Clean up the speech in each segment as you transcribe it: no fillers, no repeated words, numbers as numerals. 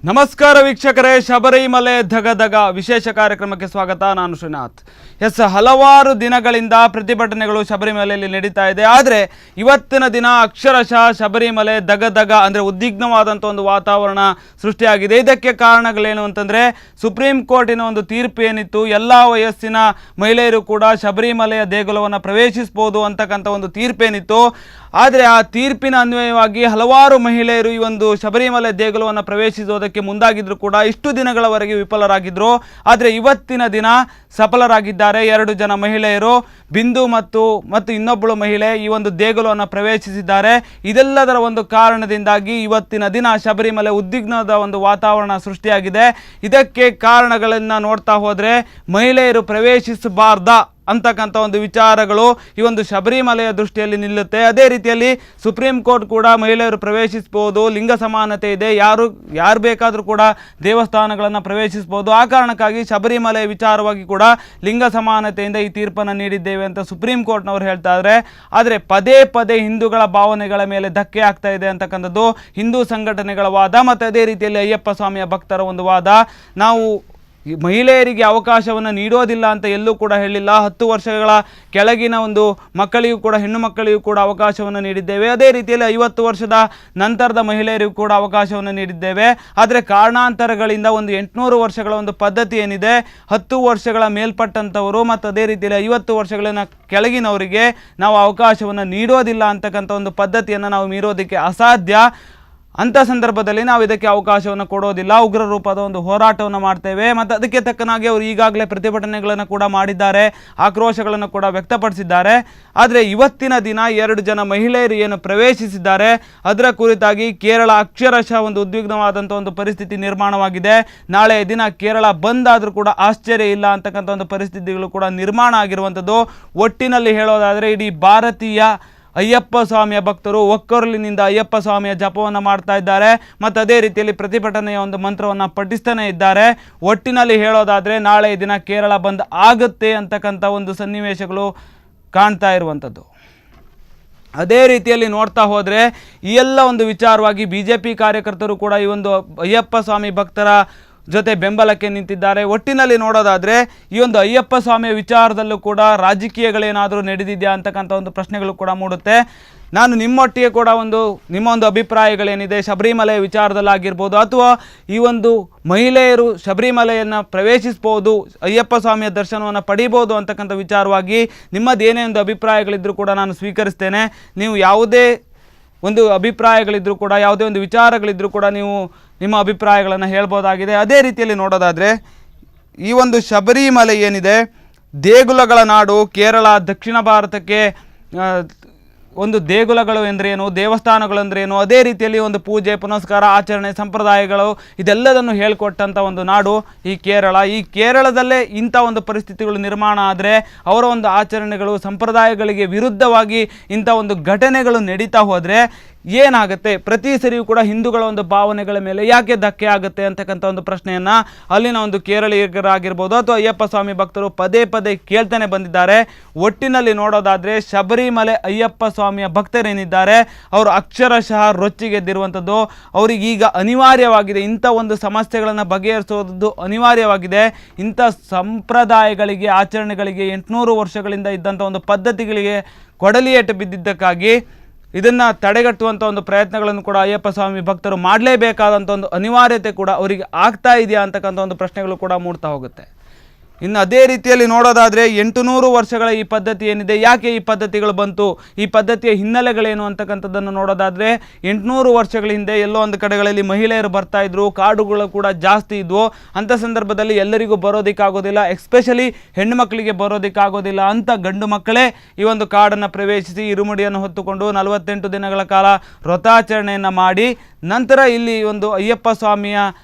ನಮಸ್ಕಾರ ವೀಕ್ಷಕರೇ, ಶಬರಿಮಲೆ ಧಗಧಗ ವಿಶೇಷ ಕಾರ್ಯಕ್ರಮಕ್ಕೆ ಸ್ವಾಗತ. ನಾನು ಶ್ರೀನಾಥ್. ಹಲವಾರು ದಿನಗಳಿಂದ ಪ್ರತಿಭಟನೆಗಳು ಶಬರಿಮಲೆಯಲ್ಲಿ ನಡೀತಾ ಇದೆ. ಆದರೆ ಇವತ್ತಿನ ದಿನ ಅಕ್ಷರಶಃ ಶಬರಿಮಲೆ ಧಗಧಗ ಅಂದರೆ ಉದ್ವಿಗ್ನವಾದಂಥ ಒಂದು ವಾತಾವರಣ ಸೃಷ್ಟಿಯಾಗಿದೆ. ಇದಕ್ಕೆ ಕಾರಣಗಳೇನು ಅಂತಂದರೆ, ಸುಪ್ರೀಂ ಕೋರ್ಟಿನ ಒಂದು ತೀರ್ಪು ಏನಿತ್ತು, ಎಲ್ಲ ವಯಸ್ಸಿನ ಮಹಿಳೆಯರು ಕೂಡ ಶಬರಿಮಲೆಯ ದೇಗುಲವನ್ನು ಪ್ರವೇಶಿಸಬಹುದು ಅಂತಕ್ಕಂಥ ಒಂದು ತೀರ್ಪೇನಿತ್ತು. ಆದರೆ ಆ ತೀರ್ಪಿನ ಅನ್ವಯವಾಗಿ ಹಲವಾರು ಮಹಿಳೆಯರು ಈ ಒಂದು ಶಬರಿಮಲೆ ದೇಗುಲವನ್ನು ಪ್ರವೇಶಿಸುವುದಕ್ಕೆ ಮುಂದಾಗಿದ್ರು ಕೂಡ ಇಷ್ಟು ದಿನಗಳವರೆಗೆ ವಿಫಲರಾಗಿದ್ದರು. ಆದರೆ ಇವತ್ತಿನ ದಿನ ಸಫಲರಾಗಿದ್ದಾರೆ. 2 ಜನ ಮಹಿಳೆಯರು, ಬಿಂದು ಮತ್ತು ಇನ್ನೊಬ್ಬಳು ಮಹಿಳೆ ಈ ಒಂದು ದೇಗುಲವನ್ನು ಪ್ರವೇಶಿಸಿದ್ದಾರೆ. ಇದೆಲ್ಲದರ ಒಂದು ಕಾರಣದಿಂದಾಗಿ ಇವತ್ತಿನ ದಿನ ಶಬರಿಮಲೆ ಉದ್ವಿಗ್ನದ ಒಂದು ವಾತಾವರಣ ಸೃಷ್ಟಿಯಾಗಿದೆ. ಇದಕ್ಕೆ ಕಾರಣಗಳನ್ನು ನೋಡ್ತಾ ಹೋದರೆ ಮಹಿಳೆಯರು ಪ್ರವೇಶಿಸಬಾರ್ದಾ ಅಂತಕ್ಕಂಥ ಒಂದು ವಿಚಾರಗಳು ಈ ಒಂದು ಶಬರಿಮಲೆಯ ದೃಷ್ಟಿಯಲ್ಲಿ ನಿಲ್ಲುತ್ತೆ. ಅದೇ ರೀತಿಯಲ್ಲಿ ಸುಪ್ರೀಂ ಕೋರ್ಟ್ ಕೂಡ ಮಹಿಳೆಯರು ಪ್ರವೇಶಿಸಬಹುದು, ಲಿಂಗ ಸಮಾನತೆ ಇದೆ, ಯಾರು ಬೇಕಾದರೂ ಕೂಡ ದೇವಸ್ಥಾನಗಳನ್ನು ಪ್ರವೇಶಿಸಬಹುದು. ಆ ಕಾರಣಕ್ಕಾಗಿ ಶಬರಿಮಲೆಯ ವಿಚಾರವಾಗಿ ಕೂಡ ಲಿಂಗ ಸಮಾನತೆಯಿಂದ ಈ ತೀರ್ಪನ್ನು ನೀಡಿದ್ದೇವೆ ಅಂತ ಸುಪ್ರೀಂ ಕೋರ್ಟ್ನವರು ಹೇಳ್ತಾ ಇದ್ದಾರೆ. ಆದರೆ ಪದೇ ಪದೇ ಹಿಂದೂಗಳ ಭಾವನೆಗಳ ಮೇಲೆ ಧಕ್ಕೆ ಆಗ್ತಾ ಇದೆ ಅಂತಕ್ಕಂಥದ್ದು ಹಿಂದೂ ಸಂಘಟನೆಗಳ ವಾದ. ಮತ್ತು ಅದೇ ರೀತಿಯಲ್ಲಿ ಅಯ್ಯಪ್ಪ ಸ್ವಾಮಿಯ ಭಕ್ತರ ಒಂದು ವಾದ. ನಾವು ಮಹಿಳೆಯರಿಗೆ ಅವಕಾಶವನ್ನು ನೀಡೋದಿಲ್ಲ ಅಂತ ಎಲ್ಲೂ ಕೂಡ ಹೇಳಿಲ್ಲ. 10 ವರ್ಷಗಳ ಕೆಳಗಿನ ಒಂದು ಮಕ್ಕಳಿಗೂ ಕೂಡ, ಹೆಣ್ಣು ಮಕ್ಕಳಿಗೂ ಕೂಡ ಅವಕಾಶವನ್ನು ನೀಡಿದ್ದೇವೆ. ಅದೇ ರೀತಿಯಲ್ಲಿ 50 ವರ್ಷದ ನಂತರದ ಮಹಿಳೆಯರಿಗೂ ಕೂಡ ಅವಕಾಶವನ್ನು ನೀಡಿದ್ದೇವೆ. ಆದರೆ ಕಾರಣಾಂತರಗಳಿಂದ ಒಂದು 800 ವರ್ಷಗಳ ಒಂದು ಪದ್ಧತಿ ಏನಿದೆ, 10 ವರ್ಷಗಳ ಮೇಲ್ಪಟ್ಟಂಥವರು ಮತ್ತು ಅದೇ ರೀತಿಯಲ್ಲಿ 50 ವರ್ಷಗಳಿನ ಕೆಳಗಿನವರಿಗೆ ನಾವು ಅವಕಾಶವನ್ನು ನೀಡೋದಿಲ್ಲ ಅಂತಕ್ಕಂಥ ಒಂದು ಪದ್ಧತಿಯನ್ನು ನಾವು ಮೀರೋದಕ್ಕೆ ಅಸಾಧ್ಯ. ಅಂಥ ಸಂದರ್ಭದಲ್ಲಿ ನಾವು ಇದಕ್ಕೆ ಅವಕಾಶವನ್ನು ಕೊಡೋದಿಲ್ಲ. ಉಗ್ರ ರೂಪದ ಒಂದು ಹೋರಾಟವನ್ನು ಮಾಡ್ತೇವೆ. ಮತ್ತು ಅದಕ್ಕೆ ತಕ್ಕನಾಗಿ ಅವರು ಈಗಾಗಲೇ ಪ್ರತಿಭಟನೆಗಳನ್ನು ಕೂಡ ಮಾಡಿದ್ದಾರೆ, ಆಕ್ರೋಶಗಳನ್ನು ಕೂಡ ವ್ಯಕ್ತಪಡಿಸಿದ್ದಾರೆ. ಆದರೆ ಇವತ್ತಿನ ದಿನ 2 ಜನ ಮಹಿಳೆಯರು ಏನು ಪ್ರವೇಶಿಸಿದ್ದಾರೆ ಅದರ ಕುರಿತಾಗಿ ಕೇರಳ ಅಕ್ಷರಶಃ ಒಂದು ಉದ್ವಿಗ್ನವಾದಂಥ ಒಂದು ಪರಿಸ್ಥಿತಿ ನಿರ್ಮಾಣವಾಗಿದೆ. ನಾಳೆ ದಿನ ಕೇರಳ ಬಂದ್ ಆದರೂ ಕೂಡ ಆಶ್ಚರ್ಯ ಇಲ್ಲ ಅಂತಕ್ಕಂಥ ಒಂದು ಪರಿಸ್ಥಿತಿಗಳು ಕೂಡ ನಿರ್ಮಾಣ ಆಗಿರುವಂಥದ್ದು. ಒಟ್ಟಿನಲ್ಲಿ ಹೇಳೋದಾದರೆ ಇಡೀ ಭಾರತೀಯ ಅಯ್ಯಪ್ಪ ಸ್ವಾಮಿಯ ಭಕ್ತರು ಒಕ್ಕೊರಲಿನಿಂದ ಅಯ್ಯಪ್ಪ ಸ್ವಾಮಿಯ ಜಪವನ್ನು ಮಾಡ್ತಾ ಇದ್ದಾರೆ ಮತ್ತು ಅದೇ ರೀತಿಯಲ್ಲಿ ಪ್ರತಿಭಟನೆಯ ಒಂದು ಮಂತ್ರವನ್ನು ಪಠಿಸ್ತಾನೆ ಇದ್ದಾರೆ. ಒಟ್ಟಿನಲ್ಲಿ ಹೇಳೋದಾದರೆ ನಾಳೆ ದಿನ ಕೇರಳ ಬಂದ್ ಆಗುತ್ತೆ ಅಂತಕ್ಕಂಥ ಒಂದು ಸನ್ನಿವೇಶಗಳು ಕಾಣ್ತಾ ಇರುವಂಥದ್ದು. ಅದೇ ರೀತಿಯಲ್ಲಿ ನೋಡ್ತಾ ಹೋದರೆ ಈ ಎಲ್ಲ ಒಂದು ವಿಚಾರವಾಗಿ BJP ಕಾರ್ಯಕರ್ತರು ಕೂಡ ಈ ಒಂದು ಅಯ್ಯಪ್ಪ ಸ್ವಾಮಿ ಭಕ್ತರ ಜೊತೆ ಬೆಂಬಲಕ್ಕೆ ನಿಂತಿದ್ದಾರೆ. ಒಟ್ಟಿನಲ್ಲಿ ನೋಡೋದಾದರೆ ಈ ಒಂದು ಅಯ್ಯಪ್ಪ ಸ್ವಾಮಿಯ ವಿಚಾರದಲ್ಲೂ ಕೂಡ ರಾಜಕೀಯಗಳೇನಾದರೂ ನಡೆದಿದೆಯಾ ಅಂತಕ್ಕಂಥ ಒಂದು ಪ್ರಶ್ನೆಗಳು ಕೂಡ ಮೂಡುತ್ತೆ. ನಾನು ನಿಮ್ಮೊಟ್ಟಿಗೆ ಕೂಡ ನಿಮ್ಮ ಒಂದು ಅಭಿಪ್ರಾಯಗಳೇನಿದೆ ಶಬರಿಮಲೆಯ ವಿಚಾರದಲ್ಲಾಗಿರ್ಬೋದು, ಅಥವಾ ಈ ಒಂದು ಮಹಿಳೆಯರು ಶಬರಿಮಲೆಯನ್ನು ಪ್ರವೇಶಿಸ್ಬೋದು, ಅಯ್ಯಪ್ಪ ಸ್ವಾಮಿಯ ದರ್ಶನವನ್ನು ಪಡಿಬೋದು ಅಂತಕ್ಕಂಥ ವಿಚಾರವಾಗಿ ನಿಮ್ಮದೇನೇ ಒಂದು ಅಭಿಪ್ರಾಯಗಳಿದ್ದರೂ ಕೂಡ ನಾನು ಸ್ವೀಕರಿಸ್ತೇನೆ. ನೀವು ಯಾವುದೇ ಒಂದು ಅಭಿಪ್ರಾಯಗಳಿದ್ದರೂ ಕೂಡ, ಯಾವುದೇ ಒಂದು ವಿಚಾರಗಳಿದ್ದರೂ ಕೂಡ ನೀವು ನಿಮ್ಮ ಅಭಿಪ್ರಾಯಗಳನ್ನು ಹೇಳ್ಬೋದಾಗಿದೆ. ಅದೇ ರೀತಿಯಲ್ಲಿ ನೋಡೋದಾದರೆ ಈ ಒಂದು ಶಬರಿಮಲೆ ಏನಿದೆ, ದೇಗುಲಗಳ ನಾಡು ಕೇರಳ, ದಕ್ಷಿಣ ಭಾರತಕ್ಕೆ ಒಂದು ದೇಗುಲಗಳು ಎಂದರೇನು, ದೇವಸ್ಥಾನಗಳು ಅಂದ್ರೇನು, ಅದೇ ರೀತಿಯಲ್ಲಿ ಒಂದು ಪೂಜೆ ಪುನಸ್ಕಾರ ಆಚರಣೆ ಸಂಪ್ರದಾಯಗಳು ಇದೆಲ್ಲದನ್ನು ಹೇಳಿಕೊಟ್ಟಂಥ ಒಂದು ನಾಡು ಈ ಕೇರಳ. ಈ ಕೇರಳದಲ್ಲೇ ಇಂಥ ಒಂದು ಪರಿಸ್ಥಿತಿಗಳು ನಿರ್ಮಾಣ ಆದರೆ ಅವರ ಒಂದು ಆಚರಣೆಗಳು ಸಂಪ್ರದಾಯಗಳಿಗೆ ವಿರುದ್ಧವಾಗಿ ಇಂಥ ಒಂದು ಘಟನೆಗಳು ನಡೀತಾ ಹೋದರೆ ಏನಾಗುತ್ತೆ? ಪ್ರತಿ ಸರಿಯೂ ಕೂಡ ಹಿಂದೂಗಳ ಒಂದು ಭಾವನೆಗಳ ಮೇಲೆ ಯಾಕೆ ಧಕ್ಕೆ ಆಗುತ್ತೆ ಅಂತಕ್ಕಂಥ ಒಂದು ಪ್ರಶ್ನೆಯನ್ನು ಅಲ್ಲಿನ ಒಂದು ಕೇರಳೀಯರಾಗಿರ್ಬೋದು ಅಥವಾ ಅಯ್ಯಪ್ಪ ಸ್ವಾಮಿ ಭಕ್ತರು ಪದೇ ಪದೇ ಕೇಳ್ತಾನೆ ಬಂದಿದ್ದಾರೆ. ಒಟ್ಟಿನಲ್ಲಿ ನೋಡೋದಾದರೆ ಶಬರಿಮಲೆ ಅಯ್ಯಪ್ಪ ಸ್ವಾಮಿಯ ಭಕ್ತರೇನಿದ್ದಾರೆ ಅವರು ಅಕ್ಷರಶಃ ರೊಚ್ಚಿಗೆದ್ದಿರುವಂಥದ್ದು. ಅವರಿಗೀಗ ಅನಿವಾರ್ಯವಾಗಿದೆ, ಇಂಥ ಒಂದು ಸಮಸ್ಯೆಗಳನ್ನು ಬಗೆಹರಿಸೋದು ಅನಿವಾರ್ಯವಾಗಿದೆ. ಇಂಥ ಸಂಪ್ರದಾಯಗಳಿಗೆ, ಆಚರಣೆಗಳಿಗೆ 800 ವರ್ಷಗಳಿಂದ ಇದ್ದಂಥ ಒಂದು ಪದ್ಧತಿಗಳಿಗೆ ಕೊಡಲಿಯೇಟು ಬಿದ್ದಿದ್ದಕ್ಕಾಗಿ ಇದನ್ನು ತಡೆಗಟ್ಟುವಂಥ ಒಂದು ಪ್ರಯತ್ನಗಳನ್ನು ಕೂಡ ಅಯ್ಯಪ್ಪ ಸ್ವಾಮಿ ಭಕ್ತರು ಮಾಡಲೇಬೇಕಾದಂಥ ಒಂದು ಅನಿವಾರ್ಯತೆ ಕೂಡ ಅವರಿಗೆ ಆಗ್ತಾ ಇದೆಯಾ ಅಂತಕ್ಕಂಥ ಒಂದು ಪ್ರಶ್ನೆಗಳು ಕೂಡ ಮೂಡ್ತಾ ಹೋಗುತ್ತೆ. ಇನ್ನು ಅದೇ ರೀತಿಯಲ್ಲಿ ನೋಡೋದಾದರೆ 800 ವರ್ಷಗಳ ಈ ಪದ್ಧತಿ ಏನಿದೆ, ಯಾಕೆ ಈ ಪದ್ಧತಿಗಳು ಬಂತು, ಈ ಪದ್ಧತಿಯ ಹಿನ್ನೆಲೆಗಳೇನು ಅಂತಕ್ಕಂಥದ್ದನ್ನು ನೋಡೋದಾದರೆ 800 ವರ್ಷಗಳ ಹಿಂದೆ ಎಲ್ಲೋ ಒಂದು ಕಡೆಗಳಲ್ಲಿ ಮಹಿಳೆಯರು ಬರ್ತಾಯಿದ್ರು, ಕಾಡುಗಳು ಕೂಡ ಜಾಸ್ತಿ ಇದ್ವು. ಅಂಥ ಸಂದರ್ಭದಲ್ಲಿ ಎಲ್ಲರಿಗೂ ಬರೋದಕ್ಕಾಗೋದಿಲ್ಲ, ಎಸ್ಪೆಷಲಿ ಹೆಣ್ಣು ಮಕ್ಕಳಿಗೆ ಬರೋದಕ್ಕಾಗೋದಿಲ್ಲ ಅಂತ ಗಂಡು ಮಕ್ಕಳೇ ಈ ಒಂದು ಕಾಡನ್ನು ಪ್ರವೇಶಿಸಿ ಇರುಮುಡಿಯನ್ನು ಹೊತ್ತುಕೊಂಡು 48 ದಿನಗಳ ಕಾಲ ವ್ರತಾಚರಣೆಯನ್ನು ಮಾಡಿ ನಂತರ ಇಲ್ಲಿ ಒಂದು ಅಯ್ಯಪ್ಪ ಸ್ವಾಮಿಯ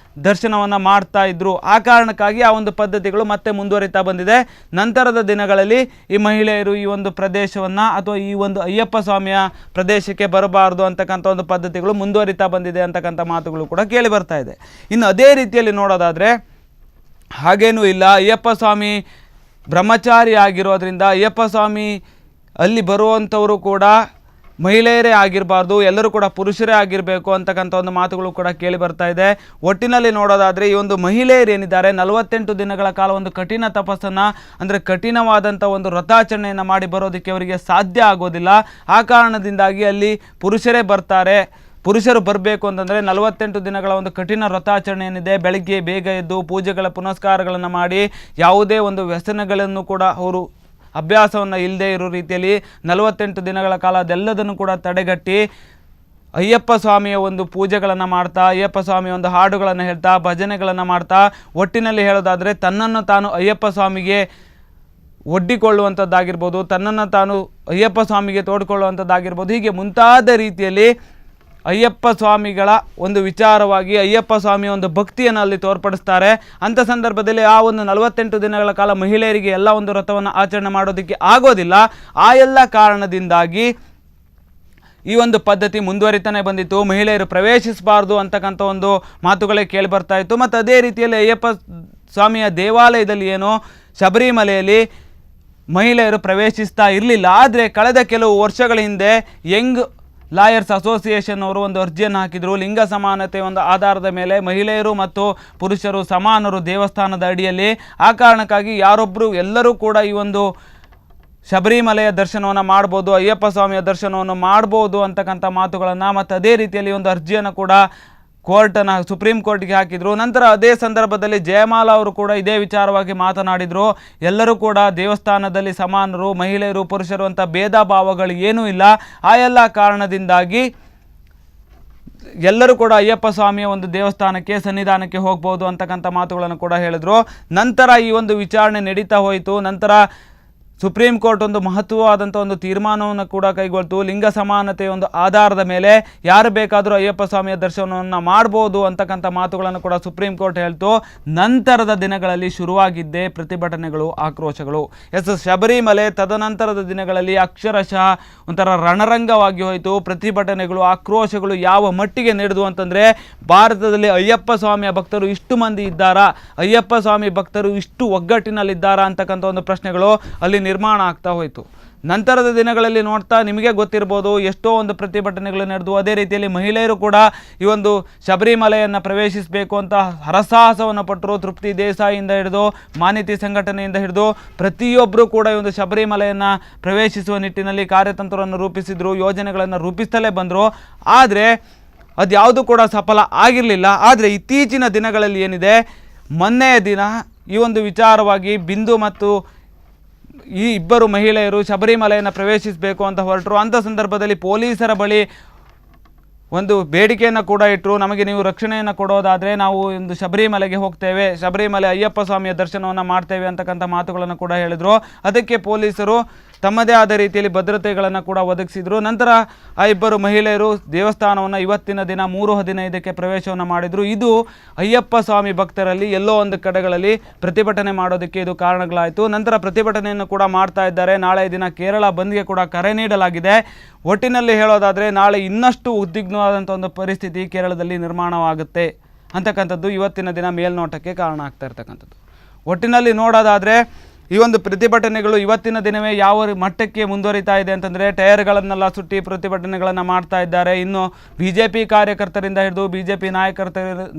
ದರ್ಶನವನ್ನು ಮಾಡ್ತಾ ಇದ್ರು. ಆ ಕಾರಣಕ್ಕಾಗಿ ಆ ಒಂದು ಪದ್ಧತಿಗಳು ಮತ್ತೆ ಮುಂದುವರಿತಾ ಬಂದಿದೆ. ನಂತರದ ದಿನಗಳಲ್ಲಿ ಈ ಮಹಿಳೆಯರು ಈ ಒಂದು ಪ್ರದೇಶವನ್ನು ಅಥವಾ ಈ ಒಂದು ಅಯ್ಯಪ್ಪ ಸ್ವಾಮಿಯ ಪ್ರದೇಶಕ್ಕೆ ಬರಬಾರ್ದು ಅಂತಕ್ಕಂಥ ಒಂದು ಪದ್ಧತಿಗಳು ಮುಂದುವರಿತಾ ಬಂದಿದೆ ಅಂತಕ್ಕಂಥ ಮಾತುಗಳು ಕೂಡ ಕೇಳಿ ಬರ್ತಾ ಇದೆ. ಇನ್ನು ಅದೇ ರೀತಿಯಲ್ಲಿ ನೋಡೋದಾದರೆ ಹಾಗೇನೂ ಇಲ್ಲ, ಅಯ್ಯಪ್ಪ ಸ್ವಾಮಿ ಬ್ರಹ್ಮಚಾರಿ ಆಗಿರೋದ್ರಿಂದ ಅಯ್ಯಪ್ಪ ಸ್ವಾಮಿ ಅಲ್ಲಿ ಬರುವಂಥವರು ಕೂಡ ಮಹಿಳೆಯರೇ ಆಗಿರಬಾರ್ದು, ಎಲ್ಲರೂ ಕೂಡ ಪುರುಷರೇ ಆಗಿರಬೇಕು ಅಂತಕ್ಕಂಥ ಒಂದು ಮಾತುಗಳು ಕೂಡ ಕೇಳಿ ಬರ್ತಾ ಇದೆ. ಒಟ್ಟಿನಲ್ಲಿ ನೋಡೋದಾದರೆ ಈ ಒಂದು ಮಹಿಳೆಯರು ಏನಿದ್ದಾರೆ 48 ದಿನಗಳ ಕಾಲ ಒಂದು ಕಠಿಣ ತಪಸ್ಸನ್ನು ಅಂದರೆ ಕಠಿಣವಾದಂಥ ಒಂದು ವ್ರತಾಚರಣೆಯನ್ನು ಮಾಡಿ ಬರೋದಕ್ಕೆ ಅವರಿಗೆ ಸಾಧ್ಯ ಆಗೋದಿಲ್ಲ. ಆ ಕಾರಣದಿಂದಾಗಿ ಅಲ್ಲಿ ಪುರುಷರೇ ಬರ್ತಾರೆ. ಪುರುಷರು ಬರಬೇಕು ಅಂತಂದರೆ 48 ದಿನಗಳ ಒಂದು ಕಠಿಣ ವ್ರತಾಚರಣೆ ಏನಿದೆ, ಬೆಳಗ್ಗೆ ಬೇಗ ಎದ್ದು ಪೂಜೆಗಳ ಪುನಸ್ಕಾರಗಳನ್ನು ಮಾಡಿ ಯಾವುದೇ ಒಂದು ವ್ಯಸನಗಳನ್ನು ಕೂಡ ಅವರು ಅಭ್ಯಾಸವನ್ನು ಇಲ್ಲದೆ ಇರೋ ರೀತಿಯಲ್ಲಿ 48 ದಿನಗಳ ಕಾಲ ಅದೆಲ್ಲದನ್ನು ಕೂಡ ತಡೆಗಟ್ಟಿ ಅಯ್ಯಪ್ಪ ಸ್ವಾಮಿಯ ಒಂದು ಪೂಜೆಗಳನ್ನು ಮಾಡ್ತಾ, ಅಯ್ಯಪ್ಪ ಸ್ವಾಮಿಯ ಒಂದು ಹಾಡುಗಳನ್ನು ಹೇಳ್ತಾ, ಭಜನೆಗಳನ್ನು ಮಾಡ್ತಾ, ಒಟ್ಟಿನಲ್ಲಿ ಹೇಳೋದಾದರೆ ತನ್ನನ್ನು ತಾನು ಅಯ್ಯಪ್ಪ ಸ್ವಾಮಿಗೆ ಒಡ್ಡಿಕೊಳ್ಳುವಂಥದ್ದಾಗಿರ್ಬೋದು, ತನ್ನನ್ನು ತಾನು ಅಯ್ಯಪ್ಪ ಸ್ವಾಮಿಗೆ ತೋಡ್ಕೊಳ್ಳುವಂಥದ್ದಾಗಿರ್ಬೋದು, ಹೀಗೆ ಮುಂತಾದ ರೀತಿಯಲ್ಲಿ ಅಯ್ಯಪ್ಪ ಸ್ವಾಮಿಗಳ ಒಂದು ವಿಚಾರವಾಗಿ ಅಯ್ಯಪ್ಪ ಸ್ವಾಮಿಯ ಒಂದು ಭಕ್ತಿಯನ್ನು ಅಲ್ಲಿ ತೋರ್ಪಡಿಸ್ತಾರೆ. ಅಂಥ ಸಂದರ್ಭದಲ್ಲಿ ಆ ಒಂದು 48 ದಿನಗಳ ಕಾಲ ಮಹಿಳೆಯರಿಗೆ ಎಲ್ಲ ಒಂದು ವ್ರತವನ್ನು ಆಚರಣೆ ಮಾಡೋದಕ್ಕೆ ಆಗೋದಿಲ್ಲ. ಆ ಎಲ್ಲ ಕಾರಣದಿಂದಾಗಿ ಈ ಒಂದು ಪದ್ಧತಿ ಮುಂದುವರಿತಾನೆ ಬಂದಿತ್ತು. ಮಹಿಳೆಯರು ಪ್ರವೇಶಿಸಬಾರ್ದು ಅಂತಕ್ಕಂಥ ಒಂದು ಮಾತುಗಳೇ ಕೇಳಿ ಬರ್ತಾ ಇತ್ತು. ಮತ್ತು ಅದೇ ರೀತಿಯಲ್ಲಿ ಅಯ್ಯಪ್ಪ ಸ್ವಾಮಿಯ ದೇವಾಲಯದಲ್ಲಿ ಏನೋ ಶಬರಿಮಲೆಯಲ್ಲಿ ಮಹಿಳೆಯರು ಪ್ರವೇಶಿಸ್ತಾ ಇರಲಿಲ್ಲ. ಆದರೆ ಕಳೆದ ಕೆಲವು ವರ್ಷಗಳ ಹಿಂದೆ ಯಂಗ್ ಲಾಯರ್ಸ್ ಅಸೋಸಿಯೇಷನ್ ಅವರು ಒಂದು ಅರ್ಜಿಯನ್ನು ಹಾಕಿದರು. ಲಿಂಗ ಸಮಾನತೆ ಒಂದು ಆಧಾರದ ಮೇಲೆ ಮಹಿಳೆಯರು ಮತ್ತು ಪುರುಷರು ಸಮಾನರು ದೇವಸ್ಥಾನದ ಅಡಿಯಲ್ಲಿ. ಆ ಕಾರಣಕ್ಕಾಗಿ ಯಾರೊಬ್ಬರು ಎಲ್ಲರೂ ಕೂಡ ಈ ಒಂದು ಶಬರಿಮಲೆಯ ದರ್ಶನವನ್ನು ಮಾಡ್ಬೋದು, ಅಯ್ಯಪ್ಪ ಸ್ವಾಮಿಯ ದರ್ಶನವನ್ನು ಮಾಡ್ಬೋದು ಅಂತಕ್ಕಂಥ ಮಾತುಗಳನ್ನು ಮತ್ತು ಅದೇ ರೀತಿಯಲ್ಲಿ ಒಂದು ಅರ್ಜಿಯನ್ನು ಕೂಡ ಸುಪ್ರೀಂ ಕೋರ್ಟ್ಗೆ ಹಾಕಿದರು. ನಂತರ ಅದೇ ಸಂದರ್ಭದಲ್ಲಿ ಜಯಮಾಲಾ ಅವರು ಕೂಡ ಇದೇ ವಿಚಾರವಾಗಿ ಮಾತನಾಡಿದರು. ಎಲ್ಲರೂ ಕೂಡ ದೇವಸ್ಥಾನದಲ್ಲಿ ಸಮಾನರು, ಮಹಿಳೆಯರು ಪುರುಷರು ಅಂತ ಭೇದ ಭಾವಗಳು ಏನೂ ಇಲ್ಲ. ಆ ಎಲ್ಲ ಕಾರಣದಿಂದಾಗಿ ಎಲ್ಲರೂ ಕೂಡ ಅಯ್ಯಪ್ಪ ಸ್ವಾಮಿಯ ಒಂದು ದೇವಸ್ಥಾನಕ್ಕೆ ಸನ್ನಿಧಾನಕ್ಕೆ ಹೋಗ್ಬೋದು ಅಂತಕ್ಕಂಥ ಮಾತುಗಳನ್ನು ಕೂಡ ಹೇಳಿದರು. ನಂತರ ಈ ಒಂದು ವಿಚಾರಣೆ ನಡೀತಾ ಹೋಯಿತು. ನಂತರ ಸುಪ್ರೀಂ ಕೋರ್ಟ್ ಒಂದು ಮಹತ್ವವಾದಂಥ ಒಂದು ತೀರ್ಮಾನವನ್ನು ಕೂಡ ಕೈಗೊಳ್ತು. ಲಿಂಗ ಸಮಾನತೆಯ ಒಂದು ಆಧಾರದ ಮೇಲೆ ಯಾರು ಬೇಕಾದರೂ ಅಯ್ಯಪ್ಪ ಸ್ವಾಮಿಯ ದರ್ಶನವನ್ನು ಮಾಡ್ಬೋದು ಅಂತಕ್ಕಂಥ ಮಾತುಗಳನ್ನು ಕೂಡ ಸುಪ್ರೀಂ ಕೋರ್ಟ್ ಹೇಳ್ತು. ನಂತರದ ದಿನಗಳಲ್ಲಿ ಶುರುವಾಗಿದ್ದೇ ಪ್ರತಿಭಟನೆಗಳು, ಆಕ್ರೋಶಗಳು. ಶಬರಿಮಲೆ ತದನಂತರದ ದಿನಗಳಲ್ಲಿ ಅಕ್ಷರಶಃ ಒಂಥರ ರಣರಂಗವಾಗಿ ಹೋಯಿತು. ಪ್ರತಿಭಟನೆಗಳು, ಆಕ್ರೋಶಗಳು ಯಾವ ಮಟ್ಟಿಗೆ ನಡೆದು ಅಂತಂದರೆ, ಭಾರತದಲ್ಲಿ ಅಯ್ಯಪ್ಪ ಸ್ವಾಮಿಯ ಭಕ್ತರು ಇಷ್ಟು ಮಂದಿ ಇದ್ದಾರಾ, ಅಯ್ಯಪ್ಪ ಸ್ವಾಮಿ ಭಕ್ತರು ಇಷ್ಟು ಒಗ್ಗಟ್ಟಿನಲ್ಲಿದ್ದಾರಾ ಅಂತಕ್ಕಂಥ ಒಂದು ಪ್ರಶ್ನೆಗಳು ಅಲ್ಲಿ ನಿರ್ಮಾಣ ಆಗ್ತಾ ಹೋಯಿತು. ನಂತರದ ದಿನಗಳಲ್ಲಿ ನೋಡ್ತಾ ನಿಮಗೆ ಗೊತ್ತಿರ್ಬೋದು ಎಷ್ಟೋ ಒಂದು ಪ್ರತಿಭಟನೆಗಳು ನಡೆದು, ಅದೇ ರೀತಿಯಲ್ಲಿ ಮಹಿಳೆಯರು ಕೂಡ ಈ ಒಂದು ಶಬರಿಮಲೆಯನ್ನು ಪ್ರವೇಶಿಸಬೇಕು ಅಂತ ಹರಸಾಹಸವನ್ನು ಪಟ್ಟರು. ತೃಪ್ತಿ ದೇಸಾಯಿಯಿಂದ ಹಿಡಿದು ಮಾನಿತಿ ಸಂಘಟನೆಯಿಂದ ಹಿಡಿದು ಪ್ರತಿಯೊಬ್ಬರು ಕೂಡ ಈ ಒಂದು ಶಬರಿಮಲೆಯನ್ನು ಪ್ರವೇಶಿಸುವ ನಿಟ್ಟಿನಲ್ಲಿ ಕಾರ್ಯತಂತ್ರವನ್ನು ರೂಪಿಸಿದ್ರು, ಯೋಜನೆಗಳನ್ನು ರೂಪಿಸ್ತಲೇ ಬಂದರು. ಆದರೆ ಅದ್ಯಾವುದು ಕೂಡ ಸಫಲ ಆಗಿರಲಿಲ್ಲ. ಆದರೆ ಇತ್ತೀಚಿನ ದಿನಗಳಲ್ಲಿ ಏನಿದೆ, ಮೊನ್ನೆಯ ದಿನ ಈ ಒಂದು ವಿಚಾರವಾಗಿ ಬಿಂದು ಮತ್ತು ಈ ಇಬ್ಬರು ಮಹಿಳೆಯರು ಶಬರಿಮಲೆಯನ್ನು ಪ್ರವೇಶಿಸಬೇಕು ಅಂತ ಹೊರಟರು. ಅಂಥ ಸಂದರ್ಭದಲ್ಲಿ ಪೊಲೀಸರ ಬಳಿ ಒಂದು ಬೇಡಿಕೆಯನ್ನು ಕೂಡ ಇಟ್ಟರು. ನಮಗೆ ನೀವು ರಕ್ಷಣೆಯನ್ನು ಕೊಡೋದಾದರೆ ನಾವು ಒಂದು ಶಬರಿಮಲೆಗೆ ಹೋಗ್ತೇವೆ, ಶಬರಿಮಲೆ ಅಯ್ಯಪ್ಪ ಸ್ವಾಮಿಯ ದರ್ಶನವನ್ನು ಮಾಡ್ತೇವೆ ಅಂತಕ್ಕಂಥ ಮಾತುಗಳನ್ನು ಕೂಡ ಹೇಳಿದರು. ಅದಕ್ಕೆ ಪೊಲೀಸರು ತಮ್ಮದೇ ಆದ ರೀತಿಯಲ್ಲಿ ಭದ್ರತೆಗಳನ್ನು ಕೂಡ ಒದಗಿಸಿದರು. ನಂತರ ಆ ಇಬ್ಬರು ಮಹಿಳೆಯರು ದೇವಸ್ಥಾನವನ್ನು ಇವತ್ತಿನ ದಿನ 3:15ಕ್ಕೆ ಪ್ರವೇಶವನ್ನು ಮಾಡಿದರು. ಇದು ಅಯ್ಯಪ್ಪ ಸ್ವಾಮಿ ಭಕ್ತರಲ್ಲಿ ಎಲ್ಲೋ ಒಂದು ಕಡೆಗಳಲ್ಲಿ ಪ್ರತಿಭಟನೆ ಮಾಡೋದಕ್ಕೆ ಇದು ಕಾರಣಗಳಾಯಿತು. ನಂತರ ಪ್ರತಿಭಟನೆಯನ್ನು ಕೂಡ ಮಾಡ್ತಾ ಇದ್ದಾರೆ. ನಾಳೆ ದಿನ ಕೇರಳ ಬಂದ್ಗೆ ಕೂಡ ಕರೆ ನೀಡಲಾಗಿದೆ. ಒಟ್ಟಿನಲ್ಲಿ ಹೇಳೋದಾದರೆ ನಾಳೆ ಇನ್ನಷ್ಟು ಉದ್ವಿಗ್ನವಾದಂಥ ಒಂದು ಪರಿಸ್ಥಿತಿ ಕೇರಳದಲ್ಲಿ ನಿರ್ಮಾಣವಾಗುತ್ತೆ ಅಂತಕ್ಕಂಥದ್ದು ಇವತ್ತಿನ ದಿನ ಮೇಲ್ನೋಟಕ್ಕೆ ಕಾರಣ ಆಗ್ತಾ ಇರ್ತಕ್ಕಂಥದ್ದು. ಒಟ್ಟಿನಲ್ಲಿ ನೋಡೋದಾದರೆ ಈ ಒಂದು ಪ್ರತಿಭಟನೆಗಳು ಇವತ್ತಿನ ದಿನವೇ ಯಾವ ಮಟ್ಟಕ್ಕೆ ಮುಂದುವರಿತಾ ಇದೆ ಅಂತಂದರೆ, ಟೈರ್ಗಳನ್ನೆಲ್ಲ ಸುಟ್ಟಿ ಪ್ರತಿಭಟನೆಗಳನ್ನು ಮಾಡ್ತಾ ಇದ್ದಾರೆ. ಇನ್ನು BJP ಕಾರ್ಯಕರ್ತರಿಂದ ಹಿಡಿದು BJP